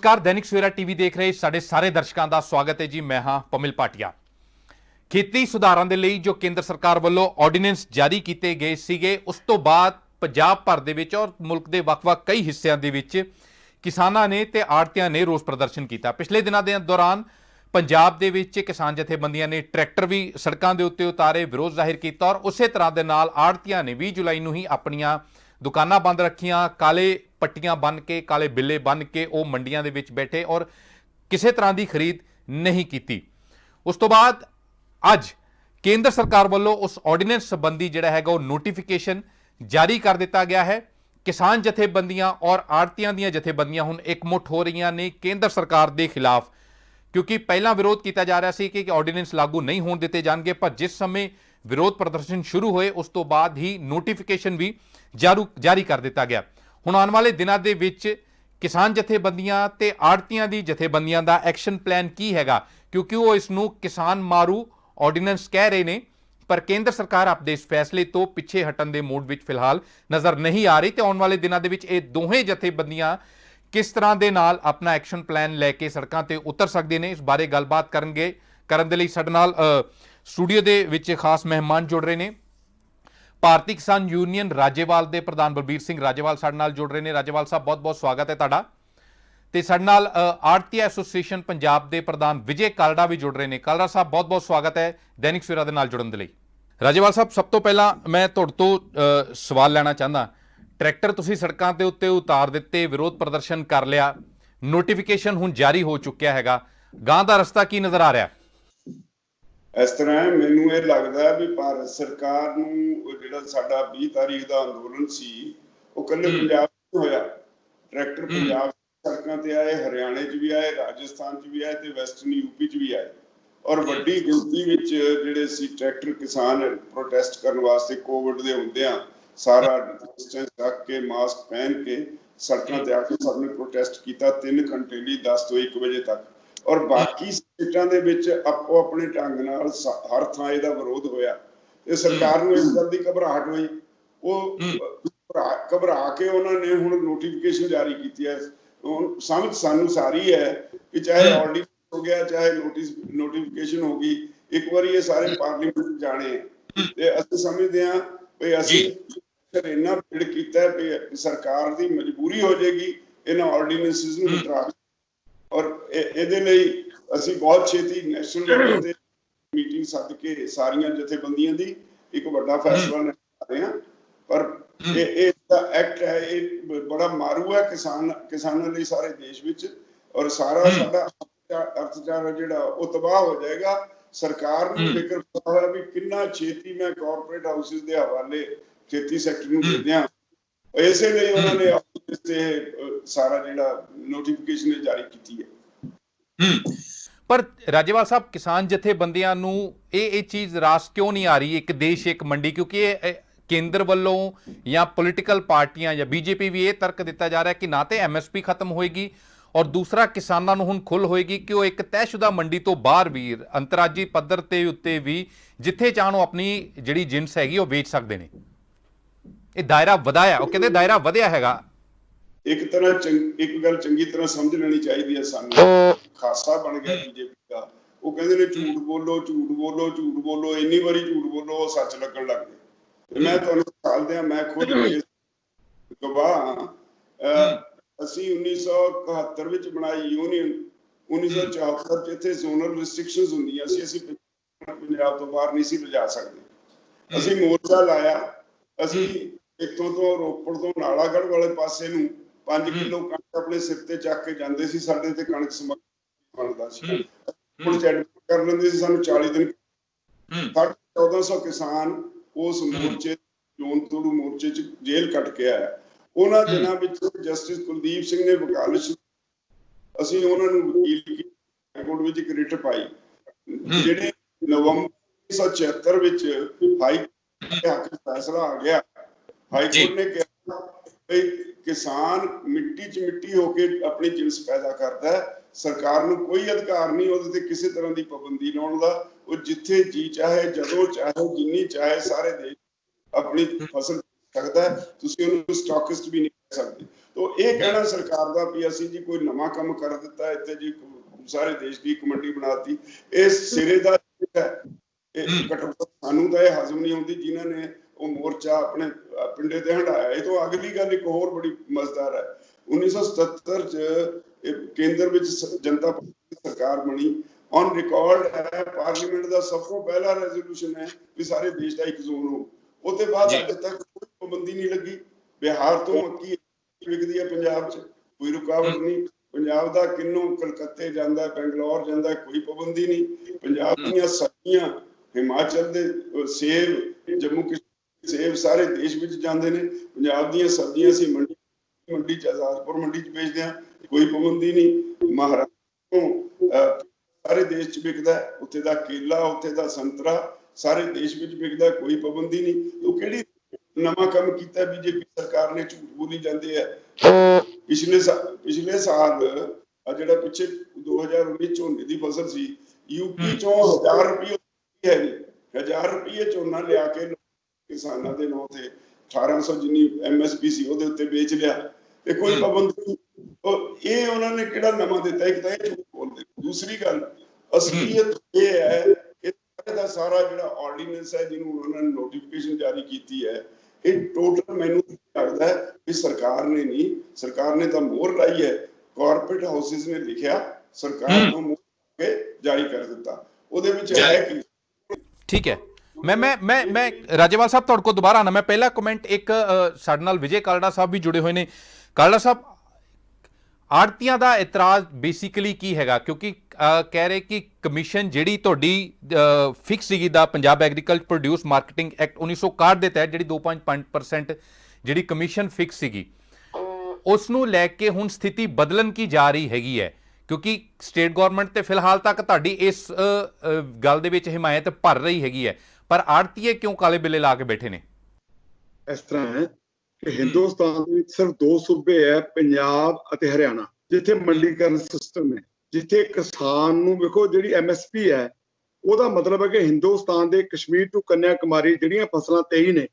नमस्कार, दैनिक सवेरा टीवी देख रहे साडे सारे दर्शकों का स्वागत है जी। मैं हाँ पमिल भाटिया। खेती सुधारां दे लई जो केंद्र सरकार वालों ऑर्डीनेंस जारी किए गए सीगे, उस तो बाद पंजाब भर दे विच और मुल्क के वख-वख कई हिस्सों के विच किसानां ने ते आड़तियां ने रोस प्रदर्शन किया। पिछले दिनों के दौरान पंजाब दे विच किसान जथेबंदियां ने ट्रैक्टर भी सड़कों के उत्ते उतारे, विरोध जाहिर किया और उस तरह के नाल आड़तियां ने 20 जुलाई नूं ही अपनियां दुकानां बंद रखियां, काले पट्टियां बन के, काले बिल्ले बन के वो मंडियां दे विच बैठे और किसी तरह की खरीद नहीं की। उस तो बाद अज केंद्र सरकार वालों उस ऑर्डीनेंस संबंधी जिहड़ा हैगा नोटिफिकेशन जारी कर दिता गया है। किसान जथेबंदियां और आड़तियां दी जथेबंदियां हुण एकमुठ हो रही ने केंद्र सरकार के खिलाफ, क्योंकि पहला विरोध किया जा रहा है कि ऑर्डीनेंस लागू नहीं होने दिते जाएंगे, पर जिस समय विरोध प्रदर्शन शुरू हुए उस तो बाद ही नोटिफिकेशन भी जारी कर दिता गया। हुण आने वाले दिनों के विच किसान जथेबंदियां ते आड़तियां दी जथेबंदियां दा एक्शन प्लान की हैगा, क्योंकि वो इसनूं किसान मारू ऑर्डीनेंस कह रहे हैं, पर केंद्र सरकार अपने इस फैसले तो पिछे हटन के मूड में फिलहाल नज़र नहीं आ रही। तो आने वाले दिनों के विच ये दोवें जथेबंदियां किस तरह के नाल अपना एक्शन प्लान लैके सड़कों पर उतर सकते हैं, इस बारे गलबात करन दे लई साडे नाल स्टूडियो के विच खास मेहमान जुड़ रहे हैं। भारतीय किसान यूनियन राजेवाल के प्रधान बलबीर सिंह राजेवाल साडे नाल जुड़ रहे हैं। राजेवाल साहब बहुत बहुत स्वागत है तुहाडा। ते साडे नाल आड़तिया एसोसीएशन पंजाब के प्रधान विजय कालड़ा भी जुड़ रहे हैं। कालड़ा साहब बहुत बहुत स्वागत है दैनिक सवेरा दे नाल जुड़न दे लई। राजेवाल साहब, सब तो पहला मैं तुहाडे तो सवाल लेना चाहता, ट्रैक्टर तुसीं सड़कों के उत्ते उतार दिते, विरोध प्रदर्शन कर लिया, नोटिफिकेशन हुण जारी हो चुकिया हैगा, गांह दा रस्ता की नज़र आ रहा? इस तरह मैनू ये लगता है भी भारत सरकार नूं जिहड़ा साडा 20 तारीख का अंदोलन सी वो कल्ले पंजाब नहीं होया। ट्रैक्टर पंजाब सड़कों ते आए, हरियाणे च भी आए, राजस्थान च भी आए ते वैसटर्न यूपी च भी आए और वड्डी गिनती विच जिहड़े सी ट्रैक्टर किसान प्रोटेस्ट करने वास्ते कोविड दे हुंदियां सारा डिस्टेंस रख के मास्क पहन के सड़कों ते आके सबने प्रोटेस्ट किया 3 घंटे लिए 10 तो 1 बजे तक। और बाकी स्टेटां दे विच आपो अपने ढंग नाल हर थां इहदा विरोध होया ते सरकार नूं इस गल दी घबराहट होई, वो घबरा के उन्होंने हुण नोटिफिकेशन जारी की है। समझ सानू सारी है कि चाहे ऑर्डीनेंस हो गया चाहे नोटिफिकेशन होगी, एक बार ये सारे पार्लीमेंट जाने ते असीं समझदे हां भी असीं इन्ना भीड़ कीता है कि सरकार दी मजबूरी हो जाएगी इन्हां ऑर्डीनेंसेस नूं हटा और ਇਹਦੇ ਲਈ ਅਸੀਂ बहुत ਛੇਤੀ ਨੈਸ਼ਨਲ ਲੈਵਲ ਤੇ ਮੀਟਿੰਗ ਸੱਦ ਕੇ ਸਾਰੀਆਂ ਜਥੇਬੰਦੀਆਂ ਦੀ ਇੱਕ ਵੱਡਾ ਫੈਸਲਾ ਲੈ ਰਹੇ ਹਾਂ। ਪਰ ਇਹ ਦਾ ਐਕਟ ਹੈ, ਇਹ ਬੜਾ ਮਾਰੂ ਹੈ ਕਿਸਾਨਾਂ ਲਈ ਸਾਰੇ ਦੇਸ਼ ਵਿੱਚ ਔਰ ਸਾਰਾ ਸਾਡਾ ਅਰਥਚਾਰਾ ਜਿਹੜਾ ਉਹ ਤਬਾਹ ਹੋ ਜਾਏਗਾ। ਸਰਕਾਰ ਨੂੰ ਫਿਕਰ ਪਤਾ ਹੋਇਆ ਵੀ ਕਿੰਨਾ ਛੇਤੀ ਮੈਂ ਕਾਰਪੋਰੇਟ ਹਾਊਸਿਸ ਦੇ ਹਵਾਲੇ ਖੇਤੀ ਸੈਕਟਰ ਨੂੰ ਦੇ ਦਿਆਂ, ਇਸੇ ਲਈ ਉਹਨਾਂ ਨੇ सारा जिहड़ा नोटिफिकेशन जारी की है। पर राजेवाल साहब, किसान जथेबंदियां नूं ये चीज रास क्यों नहीं आ रही, एक देश एक मंडी? क्योंकि केंद्र वालों या पोलिटिकल पार्टियां या बीजेपी भी ये तर्क दिता जा रहा है कि ना तो MSP खत्म होएगी और दूसरा किसानों नूं हुण खुल होएगी कि वो एक तयशुदा मंडी तो बाहर भी अंतरराजी पद्धर ते उत्ते भी जिथे चाहण अपनी जिहड़ी जिनस हैगी वो बेच सकते हैं। ये दायरा वधाया, वो कहते दायरा वधिया हैगा। एक तरह एक गल चंगी तरह समझ लेनी चाहिए है, सानू खासा बन गया बीजेपी का। वो कहते ने झूठ बोलो झूठ बोलो झूठ बोलो, इन्नी बारी झूठ बोलो वो सच लगन लग गए। मैं तुहानू साल दिया, मैं खुद गवाह। असी 1971 विच बनाई यूनियन, 1974 च इत्थे जोनल रिस्ट्रिक्शंस हुंदियां सी, असी पंजाब तो बाहर नहीं सी लिजा सकदे। असी मोर्चा लाया, असी इत्थों तो रोपड़ तो नालागढ़ वाले पासे नूं 5 किलो कणक अपने सिर ते चक के जांदे सी, साडे ते कणक बनदा सी, हुण चैट कर लेंदे सी सानू 40 दिन। 1400 किसान उस मोर्चे जोन तोड़ू मोर्चे च जेल कट के आया। उन्हां दिनां विच जस्टिस कुलदीप सिंह ने वकालत, असीं उन्हां नूं वकील की कोर्ट विच एक रिट पाई, जिहड़े नवंबर 1976 विच हाई कोर्ट दा फैसला आ गया। हाई कोर्ट ने कहा किसान मिट्टी च मिट्टी होके अपनी जिनस पैदा करता है, सरकार नूं कोई अधिकार नहीं उहदे ते किसी तरह की पाबंदी लाउण दा। वो जिथे जी चाहे जदों चाहे जिन्नी चाहे सारे देश अपनी फसल ਸਕਦਾ ਹੈ, ਤੁਸੀਂ ਉਹਨੂੰ ਸਟਾਕਿਸਟ ਵੀ ਨਹੀਂ ਕਹਿ ਸਕਦੇ। ਤਾਂ ਇਹ ਕਹਿਣਾ ਸਰਕਾਰ ਦਾ ਵੀ ਅਸੀਂ ਜੀ ਕੋਈ ਨਵਾਂ ਕੰਮ ਕਰ ਦਿੱਤਾ ਇੱਥੇ ਜੀ ਸਾਰੇ ਦੇਸ਼ ਦੀ ਇੱਕ ਮੰਡੀ ਬਣਾਤੀ, ਇਹ ਸਿਰੇ ਦਾ ਹੈ। ਇਹ ਘੱਟੋ ਘੱਟ ਸਾਨੂੰ ਤਾਂ ਇਹ ਹਜ਼ਮ ਨਹੀਂ ਆਉਂਦੀ ਜਿਨ੍ਹਾਂ ਨੇ ਉਹ ਮੋਰਚਾ ਆਪਣੇ ਪਿੰਡੇ ਤੇ ਹਟਾਇਆ। ਇਹ ਤੋਂ ਅਗਲੀ ਗੱਲ ਇੱਕ ਹੋਰ ਬੜੀ ਮਜ਼ੇਦਾਰ ਹੈ, 1977 ਚ ਕੇਂਦਰ ਵਿੱਚ ਜਨਤਾ ਪਾਰਟੀ ਦੀ ਸਰਕਾਰ ਬਣੀ, ਔਨ ਰਿਕਾਰਡ ਹੈ ਪਾਰਲੀਮੈਂਟ ਦਾ ਸਭ ਤੋਂ ਪਹਿਲਾ ਰੈਜ਼ੋਲੂਸ਼ਨ ਹੈ ਵੀ ਸਾਰੇ ਦੇਸ਼ ਦਾ ਇੱਕ ਜ਼ੋਨ ਹੋ। ਉਹਦੇ ਬਾਅਦ ਅੱਜ ਤੱਕ ਕੋਈ ਪਾਬੰਦੀ ਨਹੀਂ ਲੱਗੀ। ਬਿਹਾਰ ਤੋਂ ਮੱਕੀ ਵਿਕਦੀ ਹੈ ਪੰਜਾਬ 'ਚ, ਕੋਈ ਰੁਕਾਵਟ ਨਹੀਂ। ਪੰਜਾਬ ਦਾ ਕਿੰਨੋਂ ਕਲਕੱਤੇ ਜਾਂਦਾ, ਬੈਂਗਲੌਰ ਜਾਂਦਾ, ਕੋਈ ਪਾਬੰਦੀ ਨਹੀਂ। ਪੰਜਾਬ ਦੀਆਂ ਸਬਜ਼ੀਆਂ, ਹਿਮਾਚਲ ਦੇ ਸੇਬ, ਜੰਮੂ ਕਸ਼ਮੀਰ ਸੇਬ ਸਾਰੇ ਦੇਸ਼ ਵਿੱਚ ਜਾਂਦੇ ਨੇ। ਪੰਜਾਬ ਦੀਆਂ ਸਬਜ਼ੀਆਂ ਅਸੀਂ ਮੰਡੀ 'ਚ, ਆਜ਼ਾਦਪੁਰ ਮੰਡੀ 'ਚ ਵੇਚਦੇ ਹਾਂ, ਕੋਈ ਪਾਬੰਦੀ ਨਹੀਂ। ਮਹਾਰਾਸ਼ਟਰ ਤੋਂ ਸਾਰੇ ਦੇਸ਼ 'ਚ ਵਿਕਦਾ, ਉੱਥੇ ਦਾ ਕੇਲਾ, ਉੱਥੇ ਦਾ ਸੰਤਰਾ ਸਾਰੇ ਦੇਸ਼ ਵਿੱਚ ਵਿਕਦਾ, ਕੋਈ ਪਾਬੰਦੀ ਨਹੀਂ। ਉਹ ਕਿਹੜੀ ਨਵਾਂ ਕੰਮ ਕੀਤਾ ਬੀਜੇਪੀ ਸਰਕਾਰ ਨੇ? ਝੂਠ ਬੋਲੀ ਜਾਂਦੇ ਆ। ਪਿਛਲੇ ਸਾਲ ਜਿਹੜਾ ਪਿੱਛੇ 2019 ਝੋਨੇ ਦੀ ਫਸਲ ਸੀ, ਯੂਪੀ ਚੋਂ 1000 ਰੁਪਏ ਹੈ ਜੀ, 1000 ਰੁਪਏ ਝੋਨਾ ਲਿਆ ਕੇ ਕਿਸਾਨਾਂ ਦੇ ਨਾਂ ਤੇ 1800 ਜਿੰਨੀ MSP ਸੀ ਉਹਦੇ ਉੱਤੇ ਵੇਚ ਲਿਆ ਤੇ ਕੋਈ ਪਾਬੰਦੀ। ਇਹ ਉਹਨਾਂ ਨੇ ਕਿਹੜਾ ਨਵਾਂ ਦਿੱਤਾ? ਇੱਕ ਤਾਂ ਇਹ ਝੂਠ ਬੋਲਦੇ। ਦੂਸਰੀ ਗੱਲ ਅਸਲੀਅਤ ਇਹ ਹੈ, ਇਹ ਦਾ ਸਾਰਾ ਜਿਹੜਾ ਆਰਡੀਨੈਂਸ ਹੈ ਜਿਹਨੂੰ ਉਹਨਾਂ ਨੇ ਨੋਟੀਫਿਕੇਸ਼ਨ ਜਾਰੀ ਕੀਤੀ ਹੈ, ਇਹ ਟੋਟਲ ਮੈਨੂੰ ਲੱਗਦਾ ਹੈ ਕਿ ਸਰਕਾਰ ਨੇ ਨਹੀਂ, ਸਰਕਾਰ ਨੇ ਤਾਂ ਮੋਹਰ ਲਾਈ ਹੈ, ਕਾਰਪੋਰੇਟ ਹਾਊਸਿਸ ਨੇ ਲਿਖਿਆ, ਸਰਕਾਰ ਨੂੰ ਮੋਹਰ ਕੇ ਜਾਰੀ ਕਰ ਦਿੱਤਾ। ਉਹਦੇ ਵਿੱਚ ਹੈ ਕਿ ਠੀਕ ਹੈ। ਮੈਂ ਰਾਜੇਵਾਲ ਸਾਹਿਬ ਤੁਹਾਡੇ ਕੋਲ ਦੁਬਾਰਾ ਆਣਾ। ਮੈਂ ਪਹਿਲਾ ਕਮੈਂਟ ਇੱਕ ਸਾਡੇ ਨਾਲ ਵਿਜੇ ਕਾਲੜਾ ਸਾਹਿਬ ਵੀ ਜੁੜੇ ਹੋਏ ਨੇ। ਕਾਲੜਾ ਸਾਹਿਬ, ਆੜਤੀਆਂ ਦਾ ਇਤਰਾਜ਼ ਬੇਸਿਕਲੀ ਕੀ ਹੈਗਾ? ਕਿਉਂਕਿ ਕਹਿ ਰਹੇ ਕਿ ਕਮਿਸ਼ਨ ਜਿਹੜੀ ਤੁਹਾਡੀ ਫਿਕਸ ਸੀਗੀ ਦਾ Punjab agriculture produce marketing act 1961 ਦੇ ਤਹਿਤ ਜਿਹੜੀ 2.5% ਜਿਹੜੀ ਕਮਿਸ਼ਨ ਫਿਕਸ ਸੀਗੀ, ਉਸ ਨੂੰ ਲੈ ਕੇ ਹੁਣ ਸਥਿਤੀ ਬਦਲਣ ਕੀ ਜਾ ਰਹੀ ਹੈਗੀ ਹੈ? ਕਿਉਂਕਿ ਸਟੇਟ ਗਵਰਨਮੈਂਟ ਤੇ ਫਿਲਹਾਲ ਤੱਕ ਤੁਹਾਡੀ ਇਸ ਗੱਲ ਦੇ ਵਿੱਚ ਹਿਮਾਇਤ ਭਰ ਰਹੀ ਹੈਗੀ ਹੈ, ਪਰ ਆੜਤੀਏ ਕਿਉਂ ਕਾਲੇ ਬਿੱਲੇ ਲਾ ਕੇ ਬੈਠੇ ਨੇ? ਇਸ ਤਰ੍ਹਾਂ ਹੈ ਕਿ ਹਿੰਦੁਸਤਾਨ ਦੇ ਵਿੱਚ ਸਿਰਫ 2 ਸੂਬੇ ਹੈ, ਪੰਜਾਬ ਅਤੇ ਹਰਿਆਣਾ, ਜਿੱਥੇ ਮੰਡੀਕਰਨ ਸਿਸਟਮ ਹੈ, ਜਿੱਥੇ ਕਿਸਾਨ ਨੂੰ ਵੇਖੋ ਜਿਹੜੀ MSP ਹੈ, ਉਹਦਾ ਮਤਲਬ ਹੈ ਕਿ ਹਿੰਦੁਸਤਾਨ ਦੇ ਕਸ਼ਮੀਰ ਤੋਂ ਕੰਨਿਆ ਕੁਮਾਰੀ ਜਿਹੜੀਆਂ ਫਸਲਾਂ 23 ਨੇ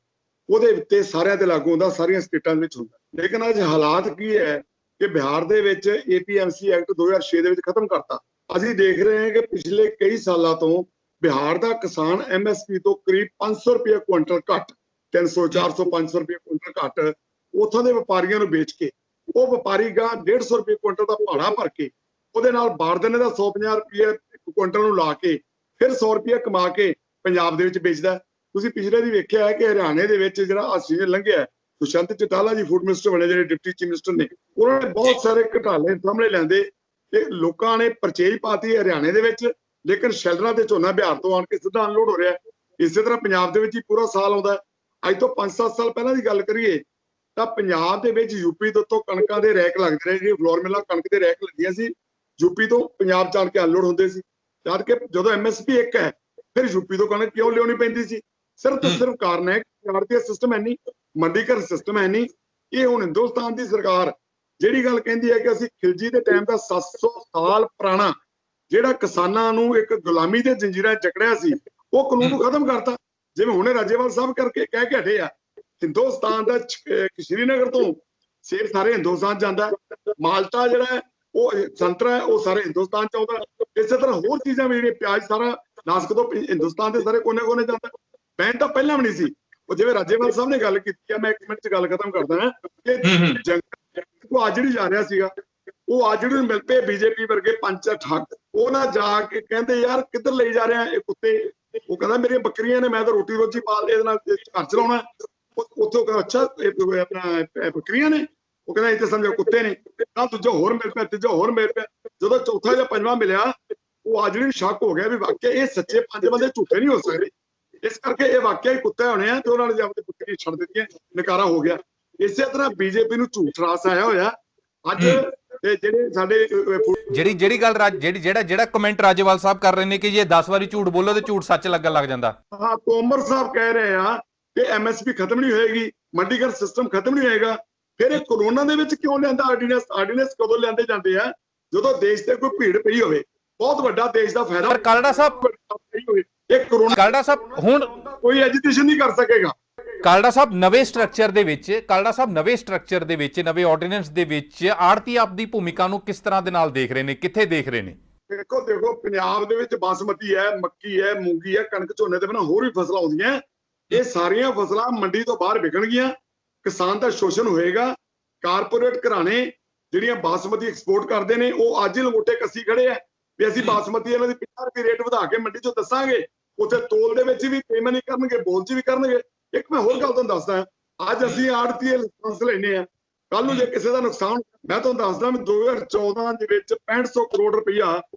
ਉਹਦੇ ਉੱਤੇ ਸਾਰਿਆਂ ਤੇ ਲਾਗੂ ਹੁੰਦਾ, ਸਾਰੀਆਂ ਸਟੇਟਾਂ ਵਿੱਚ ਹੁੰਦਾ। ਲੇਕਿਨ ਅੱਜ ਹਾਲਾਤ ਕੀ ਹੈ ਕਿ ਬਿਹਾਰ ਦੇ ਵਿੱਚ APMC ਐਕਟ 2006 ਦੇ ਵਿੱਚ ਖਤਮ ਕਰਤਾ। ਅਸੀਂ ਦੇਖ ਰਹੇ ਹਾਂ ਕਿ ਪਿਛਲੇ ਕਈ ਸਾਲਾਂ ਤੋਂ ਬਿਹਾਰ ਦਾ ਕਿਸਾਨ MSP ਤੋਂ ਕਰੀਬ 500 ਰੁਪਏ ਕੁਇੰਟਲ ਘੱਟ, 300, 400, 500 ਰੁਪਏ ਕੁਇੰਟਲ ਘੱਟ ਉੱਥੋਂ ਦੇ ਵਪਾਰੀਆਂ ਨੂੰ ਵੇਚ ਕੇ, ਉਹ ਵਪਾਰੀ ਗਾਂ 150 ਰੁਪਏ ਕੁਇੰਟਲ ਦਾ ਭਾੜਾ ਭਰ ਕੇ ਉਹਦੇ ਨਾਲ ਬਾਰਦਾਨੇ ਦਾ 150 ਰੁਪਏ ਕੁਇੰਟਲ ਨੂੰ ਲਾ ਕੇ ਫਿਰ 100 ਰੁਪਏ ਕਮਾ ਕੇ ਪੰਜਾਬ ਦੇ ਵਿੱਚ ਵੇਚਦਾ। ਤੁਸੀਂ ਪਿਛਲੇ ਦੀ ਵੇਖਿਆ ਹੈ ਕਿ ਹਰਿਆਣੇ ਦੇ ਵਿੱਚ ਜਿਹੜਾ ਸੀਜ਼ਨ ਲੰਘਿਆ, ਦੁਸ਼ਯੰਤ ਚੌਟਾਲਾ ਜੀ ਫੂਡ ਮਿਨਿਸਟਰ ਬਣੇ, ਜਿਹੜੇ ਡਿਪਟੀ ਚੀਫ ਮਿਨਿਸਟਰ ਨੇ, ਉਹਨਾਂ ਨੇ ਬਹੁਤ ਸਾਰੇ ਘਟਾਲੇ ਸਾਹਮਣੇ ਲਿਆਂਦੇ ਤੇ ਲੋਕਾਂ ਨੇ ਪਰਚੇਜ ਪਾਤੀ ਹਰਿਆਣੇ ਦੇ ਵਿੱਚ, ਲੇਕਿਨ ਸ਼ੈਲਰਾਂ ਤੇ ਝੋਨਾ ਬਿਹਾਰ ਤੋਂ ਆਣ ਕੇ ਸਿੱਧਾ ਅਨਲੋਡ ਹੋ ਰਿਹਾ। ਇਸੇ ਤਰ੍ਹਾਂ ਪੰਜਾਬ ਦੇ ਵਿੱਚ ਹੀ ਪੂਰਾ ਸਾਲ ਆਉਂਦਾ। ਅੱਜ ਤੋਂ 5-7 ਸਾਲ ਪਹਿਲਾਂ ਦੀ ਗੱਲ ਕਰੀਏ ਤਾਂ ਪੰਜਾਬ ਦੇ ਵਿੱਚ ਯੂਪੀ ਤੋਂ ਕਣਕਾਂ ਦੇ ਰੈਕ ਲੱਗਦੇ ਰਹੇ, ਜਿਹੜੀ ਫਲੋਰ ਮਿਲਾਂ ਕਣਕ ਦੇ ਰੈਕ ਲੱਗਦੀਆਂ ਸੀ, ਯੂਪੀ ਤੋਂ ਪੰਜਾਬ ਚ ਆਣ ਕੇ ਅਨਲੋਡ ਹੁੰਦੇ ਸੀ। ਜਦ ਕਿ ਜਦੋਂ MSP ਇੱਕ ਹੈ, ਫਿਰ ਯੂਪੀ ਤੋਂ ਕਣਕ ਕਿਉਂ ਲਿਆਉਣੀ ਪੈਂਦੀ ਸੀ? ਸਿਰਫ ਤੇ ਸਿਰਫ ਕਾਰਨ ਹੈ ਕਿ ਆੜਤੀਆ ਸਿਸਟਮ ਹੈ ਨਹੀਂ, ਮੰਡੀਕਰਨ ਸਿਸਟਮ ਹੈ ਨਹੀਂ। ਇਹ ਹੁਣ ਹਿੰਦੁਸਤਾਨ ਦੀ ਸਰਕਾਰ ਜਿਹੜੀ ਗੱਲ ਕਹਿੰਦੀ ਹੈ ਕਿ ਅਸੀਂ ਖਿਲਜੀ ਦੇ ਟਾਈਮ ਦਾ 700 ਸਾਲ ਪੁਰਾਣਾ ਜਿਹੜਾ ਕਿਸਾਨਾਂ ਨੂੰ ਇੱਕ ਗੁਲਾਮੀ ਦੇ ਜੰਜੀਰਾਂ ਜਕੜਿਆ ਸੀ, ਉਹ ਕਾਨੂੰਨ ਨੂੰ ਖਤਮ ਕਰਤਾ। ਜਿਵੇਂ ਹੁਣੇ ਰਾਜੇਵਾਲ ਸਾਹਿਬ ਕਰਕੇ ਕਹਿ ਕੇ ਹਟੇ ਆ, ਹਿੰਦੁਸਤਾਨ ਦਾ ਸ਼੍ਰੀਨਗਰ ਤੋਂ ਸੇਬ ਸਾਰੇ ਹਿੰਦੁਸਤਾਨ ਜਾਂਦਾ, ਮਾਲਟਾ ਜਿਹੜਾ ਹੈ ਉਹ ਸੰਤਰਾ ਹੈ ਉਹ ਸਾਰੇ ਹਿੰਦੁਸਤਾਨ ਚ ਆਉਂਦਾ। ਇਸੇ ਤਰ੍ਹਾਂ ਹੋਰ ਚੀਜ਼ਾਂ ਵੀ ਜਿਹੜੀਆਂ ਪਿਆਜ਼ ਸਾਰਾ ਨਾਸਕ ਤੋਂ ਹਿੰਦੁਸਤਾਨ ਦੇ ਸਾਰੇ ਕੋਨੇ-ਕੋਨੇ ਜਾਂਦਾ। ਬੈਨ ਤਾਂ ਪਹਿਲਾਂ ਵੀ ਨਹੀਂ ਸੀ। ਉਹ ਜਿਵੇਂ ਰਾਜੇਵਾਲ ਸਾਹਿਬ ਨੇ ਗੱਲ ਕੀਤੀ ਆ, ਮੈਂ 1 ਮਿੰਟ ਚ ਗੱਲ ਖਤਮ ਕਰਦਾ ਹਾਂ ਕਿ ਉਹ ਆਜੜੀ ਜਾ ਰਿਹਾ ਸੀਗਾ, ਉਹ ਆਜੜੀ ਨੂੰ ਮਿਲ ਪਏ BJP ਵਰਗੇ ਪੰਚ ਠੱਗ, ਉਹ ਨਾ ਜਾ ਕੇ ਕਹਿੰਦੇ ਯਾਰ ਕਿੱਧਰ ਲਈ ਜਾ ਰਿਹਾ ਇਹ ਕੁੱਤੇ? ਉਹ ਕਹਿੰਦਾ ਮੇਰੀਆਂ ਬੱਕਰੀਆਂ ਨੇ, ਮੈਂ ਤਾਂ ਰੋਟੀ ਰੋਜੀ ਪਾਲ ਇਹਦੇ ਨਾਲ ਘਰ ਚਲਾਉਣਾ। ਉੱਥੋਂ ਕਹਿੰਦਾ ਅੱਛਾ ਇਹ ਆਪਣਾ ਬੱਕਰੀਆਂ ਨੇ? ਉਹ ਕਹਿੰਦਾ ਇੱਥੇ ਸਮਝੋ ਕੁੱਤੇ ਨੇ। ਤਾਂ ਦੂਜਾ ਹੋਰ ਮਿਲ ਪਿਆ, ਤੀਜਾ ਹੋਰ ਮਿਲ ਪਿਆ। ਜਦੋਂ ਚੌਥਾ ਜਾਂ ਪੰਜਵਾਂ ਮਿਲਿਆ, ਉਹ ਆਜੜੀ ਨੂੰ ਸ਼ੱਕ ਹੋ ਗਿਆ ਵੀ ਵਾਕਿਆ ਇਹ ਸੱਚੇ 5 ਬੰਦੇ ਝੂਠੇ ਨਹੀਂ ਹੋ ਸਕਦੇ, ਇਸ ਕਰਕੇ ਇਹ ਵਾਕਿਆ ਹੀ ਕੁੱਤੇ ਹੋਣੇ ਆ ਤੇ ਉਹਨਾਂ ਨੇ ਜੇ ਆਪਣੀ ਬੱਕਰੀ ਛੱਡ ਦਿੱਤੀਆਂ, ਨਕਾਰਾ ਹੋ ਗਿਆ। ਇਸੇ ਤਰ੍ਹਾਂ BJP ਨੂੰ ਝੂਠ ਰਾਸ ਆਇਆ ਹੋਇਆ। ਅੱਜ ਜਿਹੜੇ ਸਾਡੇ ਜਿਹੜੀ ਗੱਲ ਜਿਹੜਾ ਕਮੈਂਟ ਰਾਜੇਵਾਲ ਸਾਹਿਬ ਕਰ ਰਹੇ ਨੇ ਕਿ ਜੇ 10 ਵਾਰੀ ਝੂਠ ਬੋਲੋ ਤੇ ਝੂਠ ਸੱਚ ਲੱਗਣ ਲੱਗ ਜਾਂਦਾ। ਹਾਂ, ਤੋਮਰ ਸਾਹਿਬ ਕਹਿ ਰਹੇ ਆ ਕਿ MSP ਖਤਮ ਨਹੀਂ ਹੋਏਗੀ, ਮੰਡੀਕਰਨ ਸਿਸਟਮ ਖਤਮ ਨਹੀਂ ਹੋਏਗਾ। ਫਿਰ ਇਹ ਕੋਰੋਨਾ ਦੇ ਵਿੱਚ ਕਿਉਂ ਲਿਆਂਦਾ ਆਰਡੀਨੈਂਸ ਕਦੋਂ ਲਿਆਂਦੇ ਜਾਂਦੇ ਆ? ਜਦੋਂ ਦੇਸ਼ ਤੇ ਕੋਈ ਭੀੜ ਪਈ ਹੋਵੇ, ਬਹੁਤ ਵੱਡਾ ਦੇਸ਼ ਦਾ ਫਾਇਦਾ। ਕਾਲੜਾ ਸਾਹਿਬ, ਇਹ ਕੋਰੋਨਾ, ਕਾਲੜਾ ਸਾਹਿਬ ਹੁਣ ਕੋਈ ਐਜੀਟੇਸ਼ਨ ਨਹੀਂ ਕਰ ਸਕੇਗਾ। ਕਾਲੜਾ ਸਾਹਿਬ ਨਵੇਂ ਸਟਰਕਚਰ ਦੇ ਵਿੱਚ ਨਵੇਂ ਆਰਡੀਨੈਂਸ ਦੇ ਵਿੱਚ ਆੜਤੀ ਆਪਦੀ ਭੂਮਿਕਾ ਨੂੰ ਕਿਸ ਤਰ੍ਹਾਂ ਦੇ ਨਾਲ ਦੇਖ ਰਹੇ ਨੇ, ਕਿੱਥੇ ਦੇਖ ਰਹੇ ਨੇ? ਦੇਖੋ ਪੰਜਾਬ ਦੇ ਵਿੱਚ ਬਾਸਮਤੀ ਹੈ, ਮੱਕੀ ਹੈ, ਮੂੰਗੀ ਹੈ, ਕਣਕ, ਝੋਨੇ ਦੇ ਬਿਨਾਂ ਹੋਰ ਵੀ ਫਸਲਾਂ ਆਉਂਦੀਆਂ। ਇਹ ਸਾਰੀਆਂ ਫਸਲਾਂ ਮੰਡੀ ਤੋਂ ਬਾਹਰ ਵਿਕਣਗੀਆਂ, ਕਿਸਾਨ ਦਾ ਸ਼ੋਸ਼ਣ ਹੋਏਗਾ। ਕਾਰਪੋਰੇਟ ਘਰਾਣੇ ਜਿਹੜੀਆਂ ਬਾਸਮਤੀ ਐਕਸਪੋਰਟ ਕਰਦੇ ਨੇ ਉਹ ਅੱਜ ਹੀ ਲੰਗੋਟੇ ਕੱਸੀ ਖੜੇ ਆ ਵੀ ਅਸੀਂ ਬਾਸਮਤੀ ਇਹਨਾਂ ਦੀ 50 ਰੁਪਏ ਰੇਟ ਵਧਾ ਕੇ ਮੰਡੀ ਚੋਂ ਦੱਸਾਂਗੇ। ਉੱਥੇ ਤੋਲ ਦੇ ਵਿੱਚ ਵੀ ਪੇਮੈਂਟ ਨਹੀਂ ਕਰਨਗੇ, ਬੋਲ 'ਚ ਵੀ ਕਰਨਗੇ। ਇੱਕ ਮੈਂ ਹੋਰ ਗੱਲ ਤੁਹਾਨੂੰ ਦੱਸਦਾ, ਅੱਜ ਅਸੀਂ ਆੜਤੀਏ ਲਾਇਸੈਂਸ ਲੈਣੇ ਆ, ਕੱਲ ਨੂੰ ਜੇ ਕਿਸੇ ਦਾ ਨੁਕਸਾਨ, ਮੈਂ ਤੁਹਾਨੂੰ ਦੱਸਦਾ ਵੀ 2014 ਦੇ ਵਿੱਚ 6500 ਕਰੋੜ ਰੁਪਈਆ